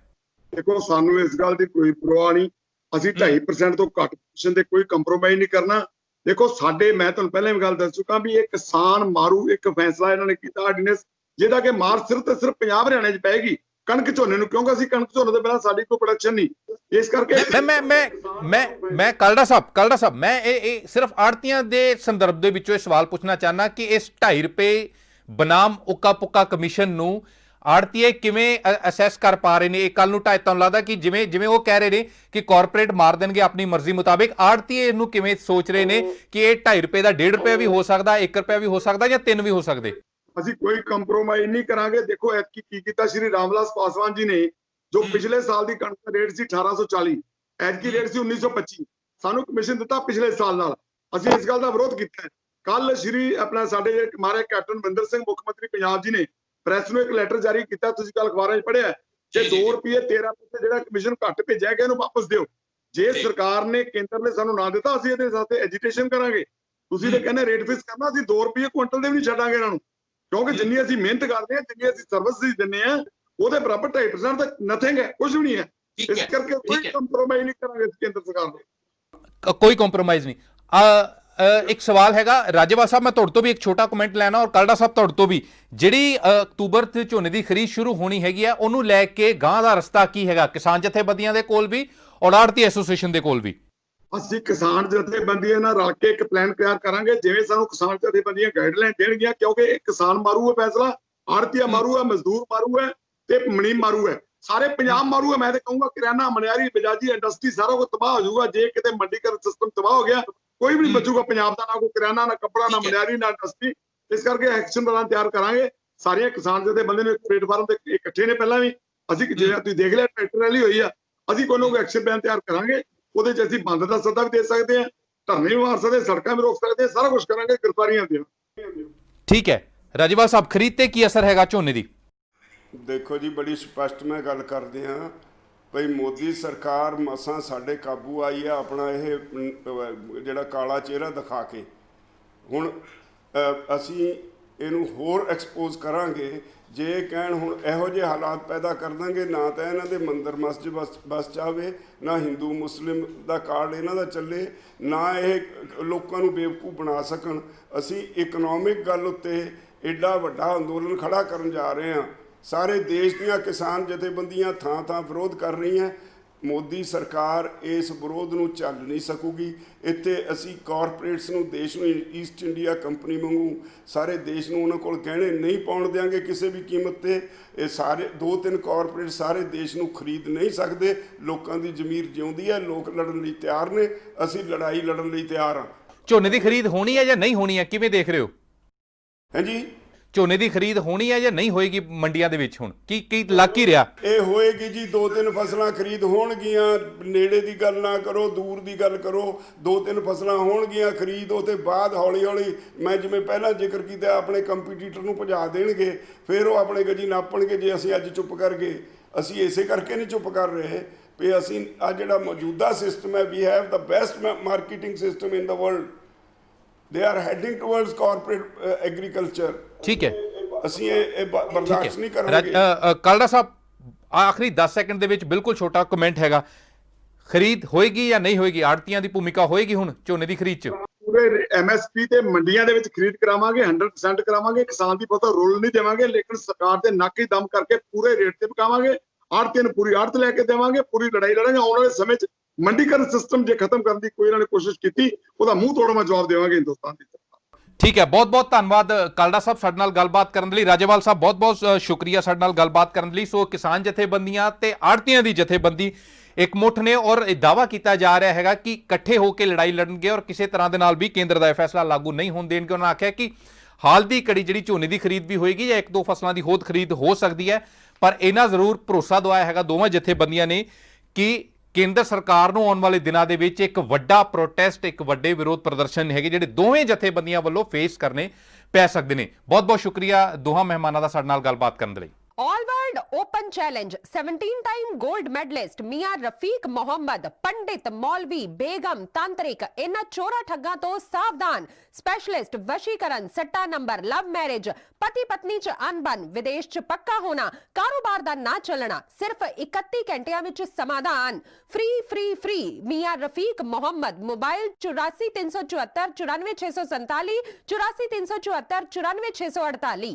ਦੇਖੋ, ਸਾਨੂੰ ਇਸ ਗੱਲ ਦੀ ਕੋਈ ਪਰਵਾਹ ਨਹੀਂ, ਅਸੀਂ 2.5% ਤੋਂ ਘੱਟ ਕਮਿਸ਼ਨ ਤੇ ਕੋਈ ਕੰਪਰੋਮਾਈਜ਼ ਨਹੀਂ ਕਰਨਾ। ਦੇਖੋ, ਮੈਂ ਤੁਹਾਨੂੰ ਪਹਿਲਾਂ ਵੀ ਗੱਲ ਦੱਸ ਚੁੱਕਾ ਵੀ ਇਹ ਕਿਸਾਨ ਮਾਰੂ ਇੱਕ ਫੈਸਲਾ ਇਹਨਾਂ ਨੇ ਕੀਤਾ ਆਰਡੀਨੈਂਸ, ਜਿਹਦਾ ਕਿ ਮਾਰ ਸਿਰਫ ਤੇ ਸਿਰਫ ਪੰਜਾਬ ਹਰਿਆਣੇ 'ਚ ਪਏਗੀ ਕਣਕ ਝੋਨੇ ਨੂੰ, ਕਿਉਂਕਿ ਅਸੀਂ ਕਣਕ ਝੋਨੇ ਦੇ ਬਿਨਾਂ ਸਾਡੀ ਕੋਈ ਪ੍ਰੋਡਕਸ਼ਨ ਨਹੀਂ। ਇਸ ਕਰਕੇ ਮੈਂ ਕਾਲੜਾ ਸਾਹਿਬ ਮੈਂ ਇਹ ਸਿਰਫ ਆੜਤੀਆਂ ਦੇ ਸੰਦਰਭ ਦੇ ਵਿੱਚੋਂ ਇਹ ਸਵਾਲ ਪੁੱਛਣਾ ਚਾਹੁੰਦਾ ਕਿ ਇਸ 2.5 ਰੁਪਏ ਬਨਾਮ ਉੱਕਾ ਪੁੱਕਾ ਕਮਿਸ਼ਨ ਨੂੰ ਆੜਤੀਏ ਕਿਵੇਂ ਅਸੈਸ ਕਰ ਪਾ ਰਹੇ ਨੇ? ਇਹ ਕੱਲ ਨੂੰ ਤੁਹਾਨੂੰ ਲੱਗਦਾ ਕਿ ਜਿਵੇਂ ਉਹ ਕਹਿ ਰਹੇ ਨੇ ਕਿ ਕਾਰਪੋਰੇਟ ਮਾਰ ਦੇਣਗੇ ਆਪਣੀ ਮਰਜ਼ੀ ਮੁਤਾਬਿਕ, ਆੜਤੀਏ ਇਹਨੂੰ ਕਿਵੇਂ ਸੋਚ ਰਹੇ ਨੇ ਕਿ ਇਹ 2.5 ਰੁਪਏ ਦਾ 1.5 ਰੁਪਏ ਵੀ ਹੋ ਸਕਦਾ, 1 ਰੁਪਇਆ ਵੀ ਹੋ ਸਕਦਾ, ਜਾਂ 3 ਵੀ ਹੋ ਸਕਦੇ? ਅਸੀਂ ਕੋਈ ਕੰਪਰੋਮਾਈਜ਼ ਨਹੀਂ ਕਰਾਂਗੇ। ਦੇਖੋ, ਐਤਕੀ ਕੀ ਕੀਤਾ ਸ਼੍ਰੀ ਰਾਮ ਵਿਲਾਸ ਪਾਸਵਾਨ ਜੀ ਨੇ, ਜੋ ਪਿਛਲੇ ਸਾਲ ਦੀ ਕਣਕ ਦਾ ਰੇਟ ਸੀ 1840, ਐਤਕੀ ਰੇਟ ਸੀ 1925, ਸਾਨੂੰ ਕਮਿਸ਼ਨ ਦਿੱਤਾ ਪਿਛਲੇ ਸਾਲ ਨਾਲ। ਅਸੀਂ ਇਸ ਗੱਲ ਦਾ ਵਿਰੋਧ ਕੀਤਾ। ਕੱਲ ਸ਼੍ਰੀ ਸਾਡੇ ਮਾਰੇ ਕੈਪਟਨ ਅਮਰਿੰਦਰ ਸਿੰਘ ਮੁੱਖ ਮੰਤਰੀ ਪੰਜਾਬ ਜੀ ਨੇ ਪ੍ਰੈਸ ਨੂੰ ਇੱਕ ਲੈਟਰ ਜਾਰੀ ਕੀਤਾ, ਤੁਸੀਂ ਕੱਲ ਅਖਬਾਰਾਂ 'ਚ ਪੜ੍ਹਿਆ, ਕਿ 2 ਰੁਪਏ 13 ਪੈਸੇ ਜਿਹੜਾ ਕਮਿਸ਼ਨ ਘੱਟ ਭੇਜਿਆ ਗਿਆ ਇਹਨੂੰ ਵਾਪਸ ਦਿਓ। ਜੇ ਸਰਕਾਰ ਨੇ, ਕੇਂਦਰ ਨੇ ਸਾਨੂੰ ਨਾ ਦਿੱਤਾ, ਅਸੀਂ ਇਹਦੇ ਸਾਥੇ ਐਜੀਟੇਸ਼ਨ ਕਰਾਂਗੇ। ਤੁਸੀਂ ਤਾਂ ਕਹਿੰਦੇ ਰੇਟ ਫਿਕਸ ਕਰਨਾ, ਅਸੀਂ 2 ਰੁਪਏ ਕੁਇੰਟਲ ਦੇ ਵੀ ਨਹੀਂ ਛੱਡਾਂਗੇ ਇਹਨਾਂ ਨੂੰ, ਕਿਉਂਕਿ ਜਿੰਨੀ ਅਸੀਂ ਮਿਹਨਤ ਕਰਦੇ ਹਾਂ, ਜਿੰਨੀ ਅਸੀਂ ਸਰਵਿਸ ਦਿੰਦੇ ਹਾਂ, ਉਹਦੇ ਬਰਾਬਰ 2.5% ਤਾਂ ਨਥਿੰਗ ਹੈ, ਕੁਝ ਵੀ ਨਹੀਂ ਹੈ। ਇਸ ਕਰਕੇ ਕੋਈ ਕੰਪਰੋਮਾਈਜ਼ ਨਹੀਂ ਕਰਾਂਗੇ ਕੇਂਦਰ ਸਰਕਾਰ ਦੇ, ਕੋਈ ਕੰਪਰੋਮਾਈਜ਼ ਨਹੀਂ। ਇੱਕ ਸਵਾਲ ਹੈਗਾ ਰਾਜੇਵਾਲ ਸਾਹਿਬ, ਮੈਂ ਤੁਹਾਡੇ ਤੋਂ ਵੀ ਇੱਕ ਛੋਟਾ ਕਮੈਂਟ ਲੈਣਾ, ਔਰ ਕਾਲੜਾ ਸਾਹਿਬ ਤੁਹਾਡੇ ਤੋਂ ਵੀ, ਜਿਹੜੀ ਅਕਤੂਬਰ ਤੇ ਝੋਨੇ ਦੀ ਖਰੀਦ ਸ਼ੁਰੂ ਹੋਣੀ ਹੈਗੀ ਆ, ਉਹਨੂੰ ਲੈ ਕੇ ਗਾਂ ਦਾ ਰਸਤਾ ਕੀ ਹੈਗਾ ਕਿਸਾਨ ਜਥੇਬੰਦੀਆਂ ਦੇ ਕੋਲ ਵੀ ਔਰ ਆੜਤੀ ਐਸੋਸੀਏਸ਼ਨ ਦੇ ਕੋਲ ਵੀ? ਅਸੀਂ ਕਿਸਾਨ ਜਥੇਬੰਦੀਆਂ ਨਾਲ ਰਲ ਕੇ ਇੱਕ ਪਲਾਨ ਤਿਆਰ ਕਰਾਂਗੇ, ਜਿਵੇਂ ਸਾਨੂੰ ਕਿਸਾਨ ਜਥੇਬੰਦੀਆਂ ਗਾਈਡਲਾਈਨ ਦੇਣਗੀਆਂ, ਕਿਉਂਕਿ ਇਹ ਕਿਸਾਨ ਮਾਰੂ ਹੈ ਫੈਸਲਾ, ਆੜਤੀਆ ਮਾਰੂ ਹੈ, ਮਜ਼ਦੂਰ ਮਾਰੂ ਹੈ ਤੇ ਮਨੀਮ ਮਾਰੂ ਹੈ, ਸਾਰੇ ਪੰਜਾਬ ਮਾਰੂ ਹੈ। ਮੈਂ ਤਾਂ ਕਹੂੰਗਾ ਕਿਰਾਨਾ, ਮਨਿਆਰੀ, ਬਜਾਜੀ ਇੰਡਸਟਰੀ ਸਾਰਾ ਕੁਝ ਤਬਾਹ ਹੋ ਜਾਊਗਾ। ਜੇ ਕਿਤੇ ਮੰਡੀਕਰਨ ਸਿਸਟਮ ਤਬਾਹ ਹੋ ਗਿਆ, ਕੋਈ ਵੀ ਨਹੀਂ ਬਚੂਗਾ ਪੰਜਾਬ ਦਾ, ਨਾ ਕੋਈ ਕਿਰਾਨਾ, ਨਾ ਕੱਪੜਾ, ਨਾ ਮਨਿਆਰੀ, ਨਾ ਇੰਡਸਟਰੀ। ਇਸ ਕਰਕੇ ਐਕਸ਼ਨ ਪਲਾਨ ਤਿਆਰ ਕਰਾਂਗੇ। ਸਾਰੀਆਂ ਕਿਸਾਨ ਜਥੇਬੰਦੇ ਨੇ ਪਲੇਟਫਾਰਮ ਤੇ ਇਕੱਠੇ ਨੇ ਪਹਿਲਾਂ ਵੀ, ਅਸੀਂ ਜਿਵੇਂ ਤੁਸੀਂ ਦੇਖ ਲਿਆ ਟਰੈਕਟਰ ਰੈਲੀ ਹੋਈ ਆ, ਅਸੀਂ ਕੋਈ ਨਾ ਕੋਈ ਐਕਸ਼ਨ ਪਲਾਨ ਤਿਆਰ ਕਰਾਂਗੇ। ਉਹਦੇ 'ਚ ਅਸੀਂ ਬੰਦ ਦਾ ਸੱਦਾ ਵੀ ਦੇ ਸਕਦੇ ਹਾਂ, ਧਰਨੇ ਵੀ ਮਾਰ ਸਕਦੇ, ਸੜਕਾਂ ਵੀ ਰੋਕ ਸਕਦੇ ਹਾਂ, ਸਾਰਾ ਕੁਝ ਕਰਾਂਗੇ, ਗ੍ਰਿਫਤਾਰੀਆਂ ਦੇਵਾਂਗੇ। ਠੀਕ ਹੈ ਰਾਜੇਵਾਲ ਸਾਹਿਬ, ਖਰੀਦ ਤੇ ਕੀ ਅਸਰ ਹੈਗਾ ਝੋਨੇ ਦੀ? ਦੇਖੋ ਜੀ, ਬੜੀ ਸਪਸ਼ਟ ਮੈਂ ਗੱਲ ਕਰਦੇ ਹਾਂ ਭਈ ਮੋਦੀ ਸਰਕਾਰ ਮਸਾਂ ਸਾਡੇ ਕਾਬੂ ਆਈ ਆ, ਆਪਣਾ ਇਹ ਜਿਹੜਾ ਕਾਲਾ ਚਿਹਰਾ ਦਿਖਾ ਕੇ। ਹੁਣ ਅਸੀਂ ਇਹਨੂੰ ਹੋਰ ਐਕਸਪੋਜ਼ ਕਰਾਂਗੇ। ਜੇ ਕਹਿਣ ਹੁਣ ਇਹੋ ਜਿਹੇ ਹਾਲਾਤ ਪੈਦਾ ਕਰ ਦਾਂਗੇ, ਨਾ ਤਾਂ ਇਹਨਾਂ ਦੇ ਮੰਦਰ ਮਸਜਿਦ ਬਸ ਚਾਵੇ, ਨਾ ਹਿੰਦੂ ਮੁਸਲਿਮ ਦਾ ਕਾਰਡ ਇਹਨਾਂ ਦਾ ਚੱਲੇ, ਨਾ ਇਹ ਲੋਕਾਂ ਨੂੰ ਬੇਵਕੂਫ ਬਣਾ ਸਕਣ। ਅਸੀਂ ਇਕਨੋਮਿਕ ਗੱਲ ਉੱਤੇ ਐਡਾ ਵੱਡਾ ਅੰਦੋਲਨ ਖੜਾ ਕਰਨ ਜਾ ਰਹੇ ਹਾਂ। ਸਾਰੇ ਦੇਸ਼ ਦੀਆਂ ਕਿਸਾਨ ਜਥੇਬੰਦੀਆਂ ਥਾਂ ਥਾਂ ਵਿਰੋਧ ਕਰ ਰਹੀਆਂ। ਮੋਦੀ ਸਰਕਾਰ ਇਸ ਵਿਰੋਧ ਨੂੰ ਝੱਲ ਨਹੀਂ ਸਕੂਗੀ। ਇੱਥੇ ਅਸੀਂ ਕਾਰਪੋਰੇਟਸ ਨੂੰ, ਦੇਸ਼ ਨੂੰ, ਈਸਟ ਇੰਡੀਆ ਕੰਪਨੀ ਵਾਂਗੂ ਸਾਰੇ ਦੇਸ਼ ਨੂੰ ਉਹਨਾਂ ਕੋਲ ਗਹਿਣੇ ਨਹੀਂ ਪਾਉਣ ਦਿਆਂਗੇ ਕਿਸੇ ਵੀ ਕੀਮਤ ਤੇ। ਇਹ ਸਾਰੇ 2-3 ਕਾਰਪੋਰੇਟ ਸਾਰੇ ਦੇਸ਼ ਨੂੰ ਖਰੀਦ ਨਹੀਂ ਸਕਦੇ। ਲੋਕਾਂ ਦੀ ਜ਼ਮੀਰ ਜਿਉਂਦੀ ਹੈ, ਲੋਕ ਲੜਨ ਲਈ ਤਿਆਰ ਨੇ, ਅਸੀਂ ਲੜਾਈ ਲੜਨ ਲਈ ਤਿਆਰ ਹਾਂ। ਝੋਨੇ ਦੀ ਖਰੀਦ ਹੋਣੀ ਹੈ ਜਾਂ ਨਹੀਂ ਹੋਣੀ ਹੈ, ਕਿਵੇਂ ਦੇਖ ਰਹੇ ਹੋ? ਹਾਂਜੀ, ਝੋਨੇ ਦੀ ਖਰੀਦ ਹੋਣੀ ਹੈ ਜਾਂ ਨਹੀਂ ਹੋਏਗੀ ਮੰਡੀਆਂ ਦੇ ਵਿੱਚ? ਹੁਣ ਕੀ ਲੱਗ ਕੀ ਰਿਹਾ? ਇਹ ਹੋਏਗੀ ਜੀ, 2-3 ਫਸਲਾਂ ਖਰੀਦ ਹੋਣਗੀਆਂ। ਨੇੜੇ ਦੀ ਗੱਲ ਨਾ ਕਰੋ, ਦੂਰ ਦੀ ਗੱਲ ਕਰੋ। 2-3 ਫਸਲਾਂ ਹੋਣਗੀਆਂ ਖਰੀਦ, ਉਹ ਤੇ ਬਾਅਦ ਹੌਲੀ ਹੌਲੀ ਮੈਂ ਜਿਵੇਂ ਪਹਿਲਾਂ ਜ਼ਿਕਰ ਕੀਤਾ ਆਪਣੇ ਕੰਪੀਟੀਟਰ ਨੂੰ ਭਜਾ ਦੇਣਗੇ, ਫਿਰ ਉਹ ਆਪਣੇ ਗੱਜੀ ਨਾਪਣਗੇ। ਜੇ ਅਸੀਂ ਅੱਜ ਚੁੱਪ ਕਰ ਗਏ, ਅਸੀਂ ਇਸੇ ਕਰਕੇ ਨਹੀਂ ਚੁੱਪ ਕਰ ਰਹੇ ਵੀ ਅਸੀਂ ਆ ਜਿਹੜਾ ਮੌਜੂਦਾ ਸਿਸਟਮ ਹੈ, we have the best marketing system in the world. They are heading towards corporate agriculture. ਠੀਕ ਹੈ, ਅਸੀਂ ਇਹ ਬਰਦਾਸ਼ਤ ਨਹੀਂ ਕਰਾਂਗੇ। ਕਾਲੜਾ ਸਾਹਿਬ, ਆਖਰੀ 10 ਸੈਕਿੰਡ ਦੇ ਵਿੱਚ ਬਿਲਕੁਲ ਛੋਟਾ ਕਮੈਂਟ ਹੈਗਾ, ਖਰੀਦ ਹੋਏਗੀ ਜਾਂ ਨਹੀਂ ਹੋਏਗੀ? ਆੜਤੀਆਂ ਦੀ ਭੂਮਿਕਾ ਹੋਏਗੀ ਹੁਣ ਝੋਨੇ ਦੀ ਖਰੀਦ 'ਚ? ਪੂਰੇ ਐਮਐਸਪੀ ਤੇ ਮੰਡੀਆਂ ਦੇ ਵਿੱਚ ਖਰੀਦ ਕਰਾਵਾਂਗੇ, 100% ਕਰਾਵਾਂਗੇ। ਕਿਸਾਨ ਦੀ ਬਹੁਤਾ ਰੋਲ ਨਹੀਂ ਦੇਵਾਂਗੇ, ਲੇਕਿਨ ਸਰਕਾਰ ਦੇ ਨੱਕ ਹੀ ਦਮ ਕਰਕੇ ਪੂਰੇ ਰੇਟ ਤੇ ਪਕਾਵਾਂਗੇ। ਆੜਤੀਆਂ ਨੂੰ ਪੂਰੀ ਆੜਤ ਲੈ ਕੇ ਦੇਵਾਂਗੇ, ਪੂਰੀ ਲੜਾਈ ਲੜਾਂਗੇ। ਆਉਣ ਵਾਲੇ ਸਮੇਂ 'ਚ ਮੰਡੀਕਰਨ ਸਿਸਟਮ ਜੇ ਖਤਮ ਕਰਨ ਦੀ ਕੋਈ ਇਹਨਾਂ ਨੇ ਕੋਸ਼ਿਸ਼ ਕੀਤੀ, ਉਹਦਾ ਮੂੰਹ ਤੋੜਵਾਂ ਜਵਾਬ ਦੇਵਾਂਗੇ ਹਿੰਦੁਸਤਾਨ ਦੀ। ਠੀਕ ਹੈ, ਬਹੁਤ ਬਹੁਤ ਧੰਨਵਾਦ ਕਾਲੜਾ ਸਾਹਿਬ ਸਾਡੇ ਨਾਲ ਗੱਲਬਾਤ ਕਰਨ ਲਈ। ਰਾਜੇਵਾਲ ਸਾਹਿਬ, ਬਹੁਤ ਬਹੁਤ ਸ਼ੁਕਰੀਆ ਸਾਡੇ ਨਾਲ ਗੱਲਬਾਤ ਕਰਨ ਲਈ। ਸੋ ਕਿਸਾਨ ਜਥੇਬੰਦੀਆਂ ਤੇ ਆੜਤੀਆਂ ਦੀ ਜਥੇਬੰਦੀ ਇੱਕ ਮੁੱਠ ਨੇ ਔਰ ਇਹ ਦਾਅਵਾ ਕੀਤਾ ਜਾ ਰਿਹਾ ਹੈਗਾ ਕਿ ਇਕੱਠੇ ਹੋ ਕੇ ਲੜਾਈ ਲੜਨਗੇ ਔਰ ਕਿਸੇ ਤਰ੍ਹਾਂ ਦੇ ਨਾਲ ਵੀ ਕੇਂਦਰ ਦਾ ਇਹ ਫੈਸਲਾ ਲਾਗੂ ਨਹੀਂ ਹੋਣ ਦੇਣਗੇ। ਉਹਨਾਂ ਆਖਿਆ ਕਿ ਹਾਲ ਦੀ ਘੜੀ ਜਿਹੜੀ ਝੋਨੇ ਦੀ ਖਰੀਦ ਵੀ ਹੋਏਗੀ ਜਾਂ 1-2 ਫਸਲਾਂ ਦੀ ਹੋਰ ਖਰੀਦ ਹੋ ਸਕਦੀ ਹੈ, ਪਰ ਇਹਨਾਂ ਜ਼ਰੂਰ ਭਰੋਸਾ ਦਵਾਇਆ ਹੈਗਾ ਦੋਵਾਂ ਜਥੇਬੰਦੀਆਂ ਨੇ ਕਿ ਕੇਂਦਰ ਸਰਕਾਰ ਨੂੰ ਆਉਣ ਵਾਲੇ ਦਿਨਾਂ ਦੇ ਵਿੱਚ ਇੱਕ ਵੱਡਾ ਪ੍ਰੋਟੈਸਟ, ਇੱਕ ਵੱਡੇ ਵਿਰੋਧ ਪ੍ਰਦਰਸ਼ਨ ਹੈਗੇ ਜਿਹੜੇ ਦੋਵੇਂ ਜਥੇਬੰਦੀਆਂ ਵੱਲੋਂ ਫੇਸ ਕਰਨੇ ਪੈ ਸਕਦੇ ਨੇ। ਬਹੁਤ ਬਹੁਤ ਸ਼ੁਕਰੀਆ ਦੋਹਾਂ ਮਹਿਮਾਨਾਂ ਦਾ ਸਾਡੇ ਨਾਲ ਗੱਲਬਾਤ ਕਰਨ ਦੇ ਲਈ। All world open challenge 17 time gold medallist मियां रफीक मोहम्मद, पंडित, मौलवी, बेगम, तांत्रिक, इन्हां चोरा ठग्गां तो सावधान। स्पेशलिस्ट वशीकरण, सट्टा नंबर, लव मैरिज, पति पत्नी च अनबन, विदेश च पक्का होना, कारोबार दा ना चलना, सिर्फ 31 घंटियां विच समाधान। फ्री फ्री फ्री मियां रफीक मोहम्मद। मोबाइल 84 374 94 647, 84 374 94 648।